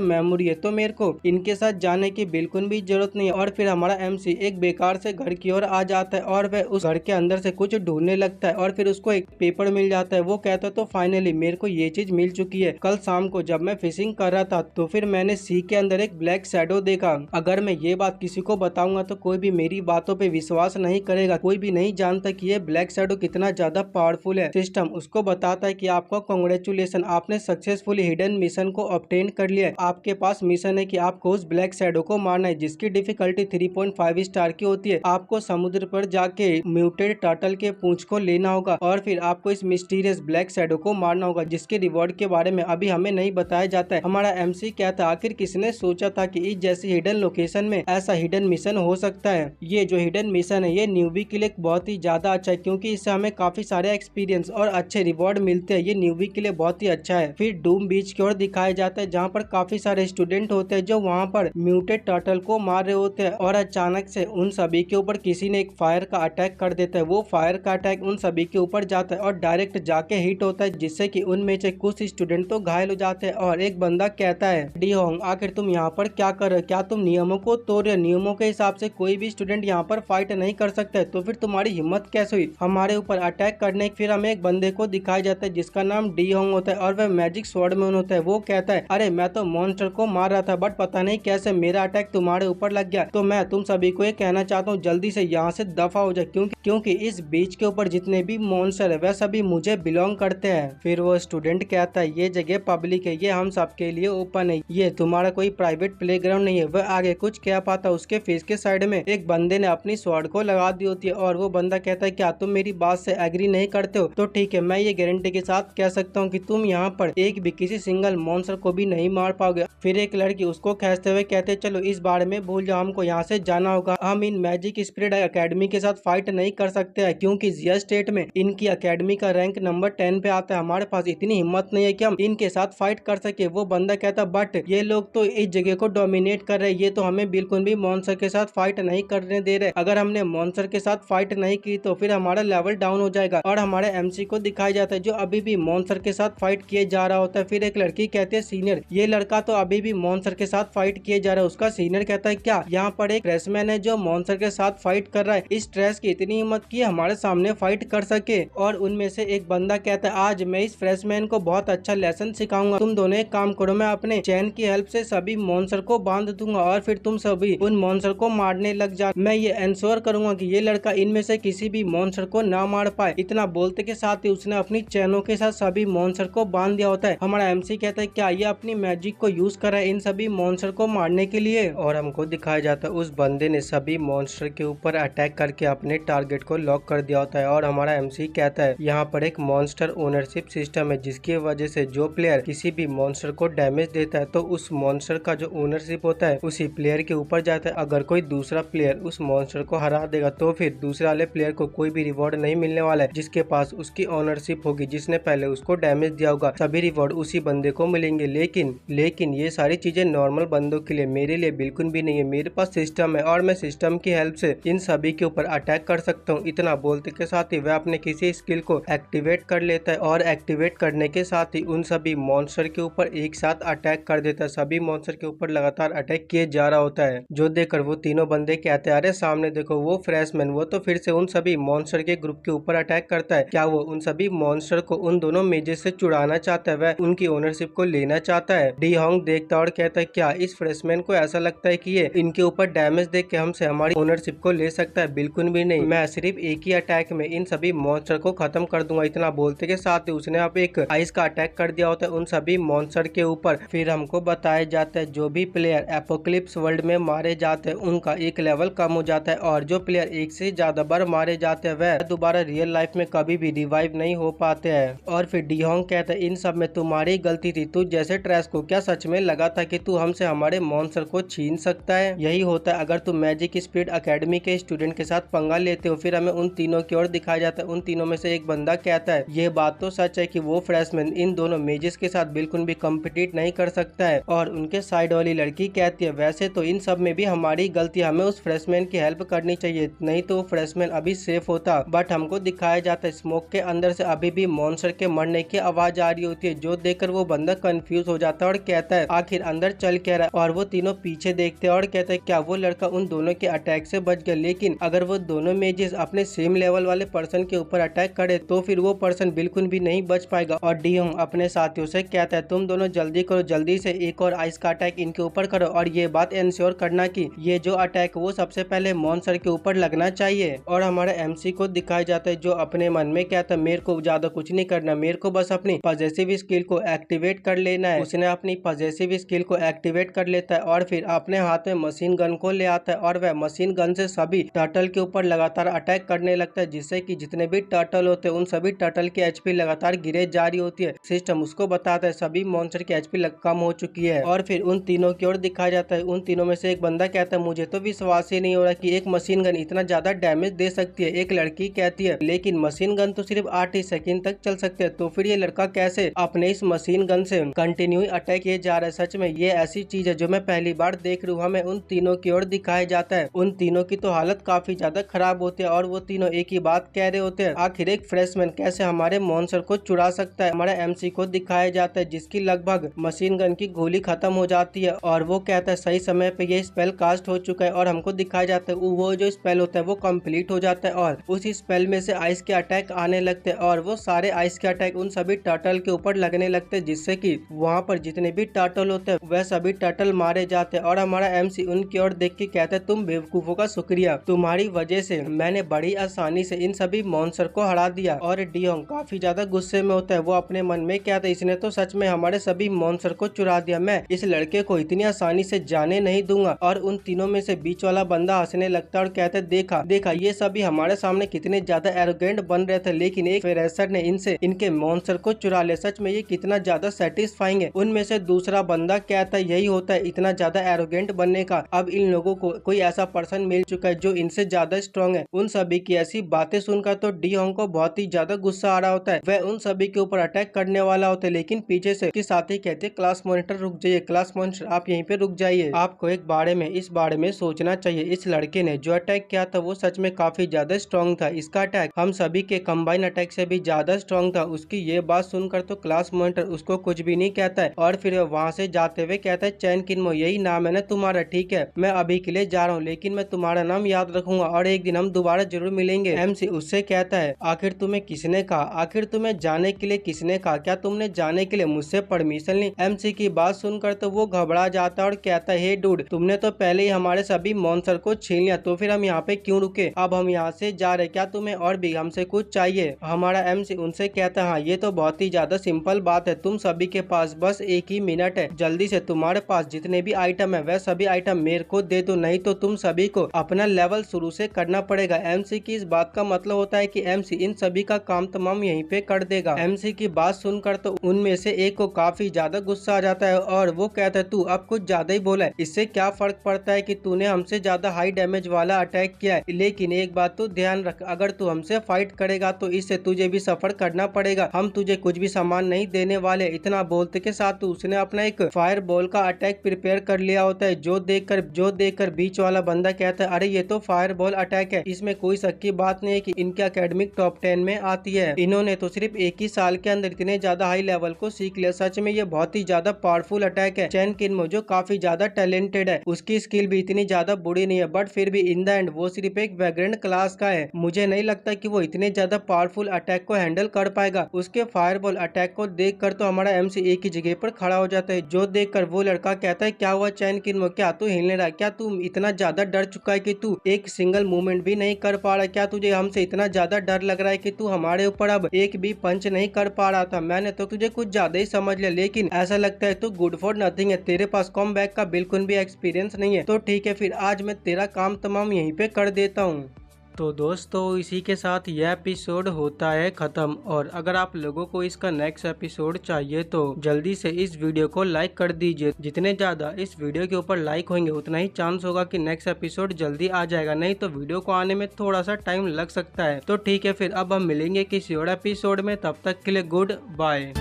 मेमोरी है तो मेरे को इनके साथ जाने की बिल्कुल भी जरूरत नहीं है। और फिर हमारा एमसी एक बेकार से घर की ओर आ जाता है और वह उस घर के अंदर से कुछ ढूंढने लगता है और फिर उसको एक पेपर मिल जाता है। वो कहता है तो फाइनली मेरे को ये चीज मिल चुकी है। कल शाम को जब मैं फिशिंग कर रहा था तो फिर मैंने सी के अंदर एक ब्लैक शैडो देखा। अगर मैं ये बात किसी को बताऊंगा तो कोई भी मेरी बातों पे विश्वास नहीं करेगा, कोई भी नहीं जानता कि ये ब्लैक शैडो कितना ज्यादा पावरफुल है। सिस्टम उसको बताता है कि आपको कांग्रेचुलेशन, आपने सक्सेसफुली हिडन मिशन को ऑब्टेन कर लिया है। आपके पास मिशन है कि आपको उस ब्लैक शैडो को मारना है जिसकी डिफिकल्टी 3.5 स्टार की होती है। आपको समुद्र पर जाके म्यूटेड टर्टल के पूंछ को लेना होगा और फिर आपको इस मिस्टीरियस ब्लैक शैडो को मारना होगा जिसके रिवॉर्ड के बारे में अभी हमें नहीं बताया जाता है। हमारा एमसी कहता है आखिर किसने सोचा था कि इस जैसी हिडन लोकेशन में ऐसा हिडन मिशन हो सकता है। ये जो हिडन मिशन है ये न्यूबी के लिए बहुत ही ज्यादा अच्छा है क्योंकि इससे हमें काफी सारे एक्सपीरियंस और अच्छे रिवॉर्ड मिलते हैं। ये न्यूबी के लिए बहुत ही अच्छा है। फिर डूम बीच की ओर दिखाया जाता है जहाँ पर काफी सारे स्टूडेंट होते हैं जो वहाँ पर म्यूटेड टर्टल को मार रहे होते हैं और अचानक से उन सभी के ऊपर किसी ने एक फायर का अटैक कर देता है। वो फायर का अटैक उन सभी के ऊपर जाता है और डायरेक्ट जाके हिट होता है जिससे कि उनमें से कुछ स्टूडेंट तो घायल हो जाते हैं। और एक बंदा कहता है डी होंग आखिर तुम यहाँ पर क्या कर रहे हो, क्या तुम नियमों को तोड़ रहे हो? नियमों के हिसाब से कोई भी स्टूडेंट यहाँ पर फाइट नहीं कर सकता है, तो फिर तुम्हारी हिम्मत कैसे हुई हमारे ऊपर अटैक करने? फिर हमें एक बंदे को दिखाया जाता है जिसका नाम डी होंग होता है और वह मैजिक स्वॉर्डमैन होता है। वो कहता है अरे मैं तो मॉन्स्टर को मार रहा था बट पता नहीं कैसे मेरा अटैक तुम्हारे ऊपर लग गया। तो मैं तुम सभी को ये कहना चाहता हूँ जल्दी से यहाँ से दफा हो जाए क्योंकि इस बीच के ऊपर जितने भी मॉन्स्टर है वह सभी मुझे बिलोंग करते हैं। फिर वो स्टूडेंट कहता है ये जगह पब्लिक है, ये हम सबके लिए ओपन है, ये तुम्हारा कोई प्राइवेट प्लेग्राउंड नहीं है। वह आगे कुछ कह पाता, उसके फेस के साइड में एक बंदे ने अपनी स्वॉर्ड को लगा दी होती है और वो बंदा कहता है क्या तुम मेरी बात से एग्री नहीं करते हो? तो ठीक है, मैं ये गारंटी के साथ कह सकता हूँ कि तुम यहाँ पर एक भी किसी सिंगल मॉन्स्टर को भी नहीं मार पाओगे। फिर एक लड़की उसको खींचते हुए कहते चलो इस बारे में भूल जाओ, हमको यहाँ से जाना होगा। हम इन मैजिक स्पिरिट एकेडमी के साथ फाइट नहीं कर सकते हैं क्योंकि जिया स्टेट में इनकी एकेडमी का रैंक नंबर 10 पे आता है। हमारे पास इतनी हिम्मत नहीं है कि हम इनके साथ फाइट कर सके। वो बंदा कहता बट ये लोग तो इस जगह को डोमिनेट कर रहे हैं, ये तो हमें बिल्कुल भी मॉन्स्टर के साथ फाइट नहीं करने दे रहे। अगर हमने मॉन्स्टर के साथ फाइट नहीं की तो फिर हमारा लेवल डाउन हो जाएगा। और हमारे एमसी को दिखाया जाता है जो अभी भी मॉन्स्टर के साथ फाइट किए जा रहा होता है। फिर एक लड़की कहती है सीनियर, ये लड़का तो अभी भी मॉन्स्टर के साथ फाइट किए जा रहा है। उसका सीनियर कहता है क्या यहाँ पर एक फ्रेशमैन है जो मॉन्स्टर के साथ फाइट कर रहा है? इस ट्रेस की इतनी हिम्मत की हमारे सामने फाइट कर सके। और उनमें से एक बंदा कहता है आज मैं इस फ्रेशमैन को बहुत अच्छा लेसन सिखाऊंगा। तुम दोनों एक काम करो, मैं अपने चैन की हेल्प से सभी मॉन्स्टर को बांध दूंगा और फिर तुम सभी उन मॉन्स्टर को मारने लग जा। मैं ये इंश्योर करूंगा कि ये लड़का इनमें से किसी भी मॉन्स्टर को ना मार पाए। इतना बोलते के साथ ही उसने अपनी चैनों के साथ सभी मॉन्स्टर को बांध दिया होता है। हमारा एमसी कहता है क्या ये अपनी मैजिक को यूज कर रहा है इन सभी मॉन्स्टर को मारने के लिए? और हमको दिखाया जाता है उस बंदे ने सभी मॉन्स्टर के ऊपर अटैक करके अपने टारगेट को लॉक कर दिया होता है। और हमारा एमसी कहता है यहाँ पर एक मॉन्स्टर ओनरशिप सिस्टम है जिसकी वजह से जो प्लेयर किसी भी मॉन्स्टर को डैमेज देता है तो उस मॉन्स्टर का जो ओनरशिप होता है उसी प्लेयर के ऊपर जाता है। अगर कोई दूसरा प्लेयर उस मॉन्स्टर को हरा देगा तो फिर दूसरे वाले प्लेयर को कोई भी रिवॉर्ड नहीं मिलने वाला है जिसके पास उसकी ओनरशिप होगी, जिसने पहले उसको डैमेज दिया होगा। सभी रिवॉर्ड उसी बंदे को मिलेंगे। लेकिन ये सारी चीजें नॉर्मल बंदों के लिए, मेरे लिए बिल्कुल भी नहीं है। मेरे पास सिस्टम है और मैं सिस्टम की हेल्प से इन सभी के ऊपर अटैक कर सकता हूँ। इतना बोलते के साथ ही वह अपने किसी स्किल को एक्टिवेट कर लेता है और एक्टिवेट करने के साथ ही उन सभी मॉन्स्टर के ऊपर एक साथ अटैक कर देता है। सभी मॉन्स्टर के ऊपर लगातार अटैक किए जा रहा होता है, जो देखकर वो तीनों बंदे कहते हैं अरे सामने देखो वो फ्रेशमैन, वो तो फिर से उन सभी मॉन्स्टर के ग्रुप के ऊपर अटैक करता है। क्या वो उन सभी मॉन्स्टर को उन दोनों मेजेस से चुराना चाहता है, वह उनकी ओनरशिप को लेना चाहता है। डी होंग देखता और कहता है क्या इस फ्रेशमैन को ऐसा लगता है कि ये इनके ऊपर डैमेज देख के हमसे हमारी ओनरशिप को ले सकता है? बिल्कुल भी नहीं, मैं सिर्फ एक ही अटैक में इन सभी मॉन्स्टर को खत्म कर दूंगा। इतना बोलते के साथ ही उसने अब एक आइस का अटैक कर दिया होता है उन सभी मॉन्स्टर के ऊपर। फिर हमको बताया जाता है जो भी प्लेयर एपोक्लिप्स वर्ल्ड में मारे जाते हैं उनका एक लेवल कम हो जाता है और जो प्लेयर एक से ज्यादा बार मारे जाते हैं वह दोबारा रियल लाइफ में कभी भी रिवाइव नहीं हो पाते हैं। और फिर डी होंग कहता है इन सब में तुम्हारी गलती थी, तू जैसे ट्रैश को क्या सच में लगा था कि तू हमसे हमारे मॉन्स्टर को छीन सकता है? यही होता है अगर तुम मैजिक स्पीड एकेडमी के स्टूडेंट के साथ पंगा लेते हो। फिर हमें उन तीनों की ओर दिखाया जाता है। उन तीनों में से एक बंदा कहता है ये बात तो सच है कि वो फ्रेशमैन इन दोनों मेजेस के साथ बिल्कुल भी कम्पिटिट नहीं कर सकता है। और उनके साइड वाली लड़की कहती है वैसे तो इन सब में भी हमारी गलती, हमें उस फ्रेशमैन की हेल्प करनी चाहिए, नहीं तो वो फ्रेशमैन अभी सेफ होता। बट हमको दिखाया जाता है स्मोक के अंदर से अभी भी मॉन्स्टर के मरने की आवाज आ रही होती है, जो देखकर वो बंदा कंफ्यूज हो जाता है और कहता है आखिर अंदर चल क्या रहा है। और वो तीनों पीछे देखते हैं और कहते हैं क्या वो लड़का उन दोनों के अटैक से बच गया? लेकिन अगर वो दोनों मेजेस अपने सेम लेवल वाले पर्सन के ऊपर अटैक करे तो फिर वो पर्सन बिल्कुल भी नहीं बच पाएगा। और डी होंग अपने साथियों से कहता है तुम दोनों जल्दी करो, जल्दी से एक और आइस का अटैक इनके ऊपर करो और ये बात इंश्योर करना कि ये जो अटैक वो सबसे पहले मॉन्स्टर के ऊपर लगना चाहिए। और हमारा एमसी को दिखाया जाता है जो अपने मन में कहता है मेरे को ज्यादा कुछ नहीं करना, मेरे को बस अपनी पॉजिटिव स्किल को एक्टिवेट कर लेना है। उसने अपनी पॉजिटिव स्किल को एक्टिवेट कर लेता है और फिर अपने हाथ में मशीन गन को ले आता है और वह मशीन गन से सभी टर्टल के ऊपर लगातार अटैक करने लगता है, जिससे कि जितने भी टर्टल होते हैं उन सभी टर्टल की एचपी लगातार गिरे जा रही होती है। सिस्टम उसको बताता है सभी मॉन्स्टर की एचपी कम हो चुकी है। और फिर उन तीनों की ओर दिखाया जाता है। उन तीनों में से एक बंदा कहता है मुझे तो विश्वास ही नहीं हो रहा कि एक मशीन गन इतना ज्यादा डैमेज दे सकती है। एक लड़की कहती है लेकिन मशीन गन तो सिर्फ 8 ही सेकंड तक चल सकते हैं, तो फिर ये लड़का कैसे अपने इस मशीन गन से कंटिन्यू अटैक किए जा रहा है? सच में ये ऐसी चीज है जो मैं पहली बार देख रही हूँ। हमें उन तीनों की ओर दिखाया जाता है। उन तीनों की तो हालत काफी ज्यादा खराब होती है और वो तीनों एक ही बात कह रहे होते हैं आखिर एक फ्रेशमैन कैसे हमारे मॉन्स्टर को चुरा सकता है? हमारा एमसी को दिखाया जाता है जिसकी लगभग मशीन गन की गोली खत्म हो जाती है और वो कहता है सही समय पे ये स्पेल कास्ट हो चुका है। और हमको दिखाया जाता है वो जो स्पेल होता है वो कंप्लीट हो जाता है और उस स्पेल में से आइस के अटैक आने लगते हैं और वो सारे आइस के अटैक उन सभी टर्टल के ऊपर लगने लगते हैं, जिससे कि वहाँ पर जितने भी टर्टल होते हैं वह सभी टर्टल मारे जाते हैं। और हमारा एमसी उनकी ओर देख के कहता है तुम बेवकूफों का शुक्रिया, तुम्हारी वजह से मैंने बड़ी आसानी से इन सभी मॉन्स्टर को हरा दिया। और डी होंग काफी ज्यादा गुस्से में होता है। वो अपने मन में कहता है इसने तो सच में हमारे सभी मॉन्स्टर को चुरा दिया, मैं इस लड़के को इतनी आसानी से जाने नहीं दूंगा। और उन तीनों में से बीच वाला बंदा हंसने लगता है और कहता है देखा देखा ये सभी हमारे सामने कितने ज्यादा एरोगेंट बन रहे थे, लेकिन एक फ्रेशर ने इनसे इनके मॉन्स्टर को चुरा लिया, सच में ये कितना ज्यादा सेटिस्फाइंग है। उनमें से दूसरा बंदा कहता है यही होता है इतना ज्यादा एरोगेंट बनने का, अब इन लोगों को कोई ऐसा पर्सन मिल चुका है जो इनसे ज्यादा स्ट्रॉन्ग है। उन सभी की ऐसी बातें सुनकर तो डी होंग को बहुत ही ज्यादा गुस्सा आ रहा होता है। वह उन सभी के ऊपर अटैक करने वाला होता है, लेकिन पीछे से उसके साथी कहते हैं क्लास मॉनिटर रुक जाइए, क्लास मॉनिटर आप यहीं पे रुक जाइए, आपको इस बारे में सोचना चाहिए। इस लड़के ने जो अटैक किया था वो सच में काफी ज्यादा स्ट्रॉन्ग था, इसका अटैक हम सभी के कंबाइन अटैक से भी ज्यादा स्ट्रॉन्ग था। उसकी ये बात सुनकर तो क्लास मॉनिटर उसको कुछ भी नहीं कहता है और फिर वहाँ से जाते हुए कहता है चैन किन्मो यही नाम है ना तुम्हारा, ठीक है मैं अभी के लिए जा रहा हूँ लेकिन मैं तुम्हारा नाम याद रखूंगा और एक दिन हम दोबारा जरूर मिलेंगे। एमसी उससे कहता है आखिर तुम्हें किसने कहा, आखिर तुम्हें जाने के लिए किसने कहा, क्या तुमने जाने के लिए मुझसे परमिशन ली? एमसी की बात सुनकर तो वो घबरा जाता है और कहता है हे डूड तुमने तो पहले ही हमारे सभी मॉन्स्टर को छीन लिया, तो फिर हम यहाँ पे क्यों रुके, अब हम यहाँ से जा रहे, क्या तुम्हें और भी हमसे कुछ चाहिए? हमारा एमसी उनसे कहता है हाँ ये तो बहुत ही ज्यादा सिंपल बात है, तुम सभी के पास बस 1 ही मिनट है, जल्दी से तुम्हारे पास जितने भी आइटम है वह सभी आइटम मेरे को दे दो, नहीं तो तुम सभी को अपना लेवल शुरू से करना पड़ेगा। एमसी की इस बात का मतलब होता है कि एमसी इन सभी का काम तमाम यहीं पे कर देगा। एमसी की बात सुनकर तो उनमें से एक को काफी ज्यादा गुस्सा आ जाता है और वो कहता है तू अब कुछ ज्यादा ही बोला है, इससे क्या फर्क पड़ता है कि तूने हमसे ज्यादा हाई डैमेज वाला अटैक किया है, लेकिन एक बात तो ध्यान रख अगर तू हमसे फाइट करेगा तो इससे तुझे भी सफर करना पड़ेगा, हम तुझे कुछ भी सामान नहीं देने वाले। इतना बोलते के साथ उसने अपना एक फायर बॉल का अटैक प्रिपेयर कर लिया होता है, जो देखकर बीच वाला बंदा कहता है अरे ये तो फायर बॉल अटैक है, इसमें कोई शक की बात नहीं है कि इनके एकेडमिक टॉप 10 में आती है। इन्होंने तो सिर्फ एक ही साल के अंदर इतने ज्यादा हाई लेवल को सीख लिया। सच में ये बहुत ही ज्यादा पावरफुल अटैक है। चैन किन्मो जो काफी ज्यादा टैलेंटेड है, उसकी स्किल भी इतनी ज्यादा बुरी नहीं है, बट फिर भी इन द एंड वो सिर्फ एक वैग्रेंट क्लास का है। मुझे नहीं लगता कि वो इतने ज्यादा पावरफुल अटैक को हैंडल कर पाएगा। उसके फायरबॉल अटैक को देखकर तो हमारा एमसी एक ही जगह पर खड़ा हो जाता है, जो देखकर वो लड़का कहता है क्या हुआ चैन किन्मो, क्या तू हिलने रहा है? क्या तू इतना ज्यादा डर चुका है कि तू एक सिंगल मूवमेंट भी नहीं कर पा रहा? क्या तुझे हमसे इतना ज्यादा डर लग रहा है कि तू हमारे ऊपर अब एक भी पंच नहीं कर पा रहा था? मैंने तो तुझे कुछ ज्यादा ही समझ लिया, लेकिन ऐसा लगता है तू गुड फॉर नथिंग है। तेरे पास कमबैक का बिल्कुल भी एक्सपीरियंस नहीं है। तो ठीक है, फिर आज मैं तेरा काम तमाम यहीं पे कर देता हूँ। तो दोस्तों इसी के साथ यह एपिसोड होता है खत्म। और अगर आप लोगों को इसका नेक्स्ट एपिसोड चाहिए तो जल्दी से इस वीडियो को लाइक कर दीजिए। जितने ज्यादा इस वीडियो के ऊपर लाइक होंगे उतना ही चांस होगा कि नेक्स्ट एपिसोड जल्दी आ जाएगा, नहीं तो वीडियो को आने में थोड़ा सा टाइम लग सकता है। तो ठीक है, फिर अब हम मिलेंगे किसी और एपिसोड में, तब तक के लिए गुड बाय।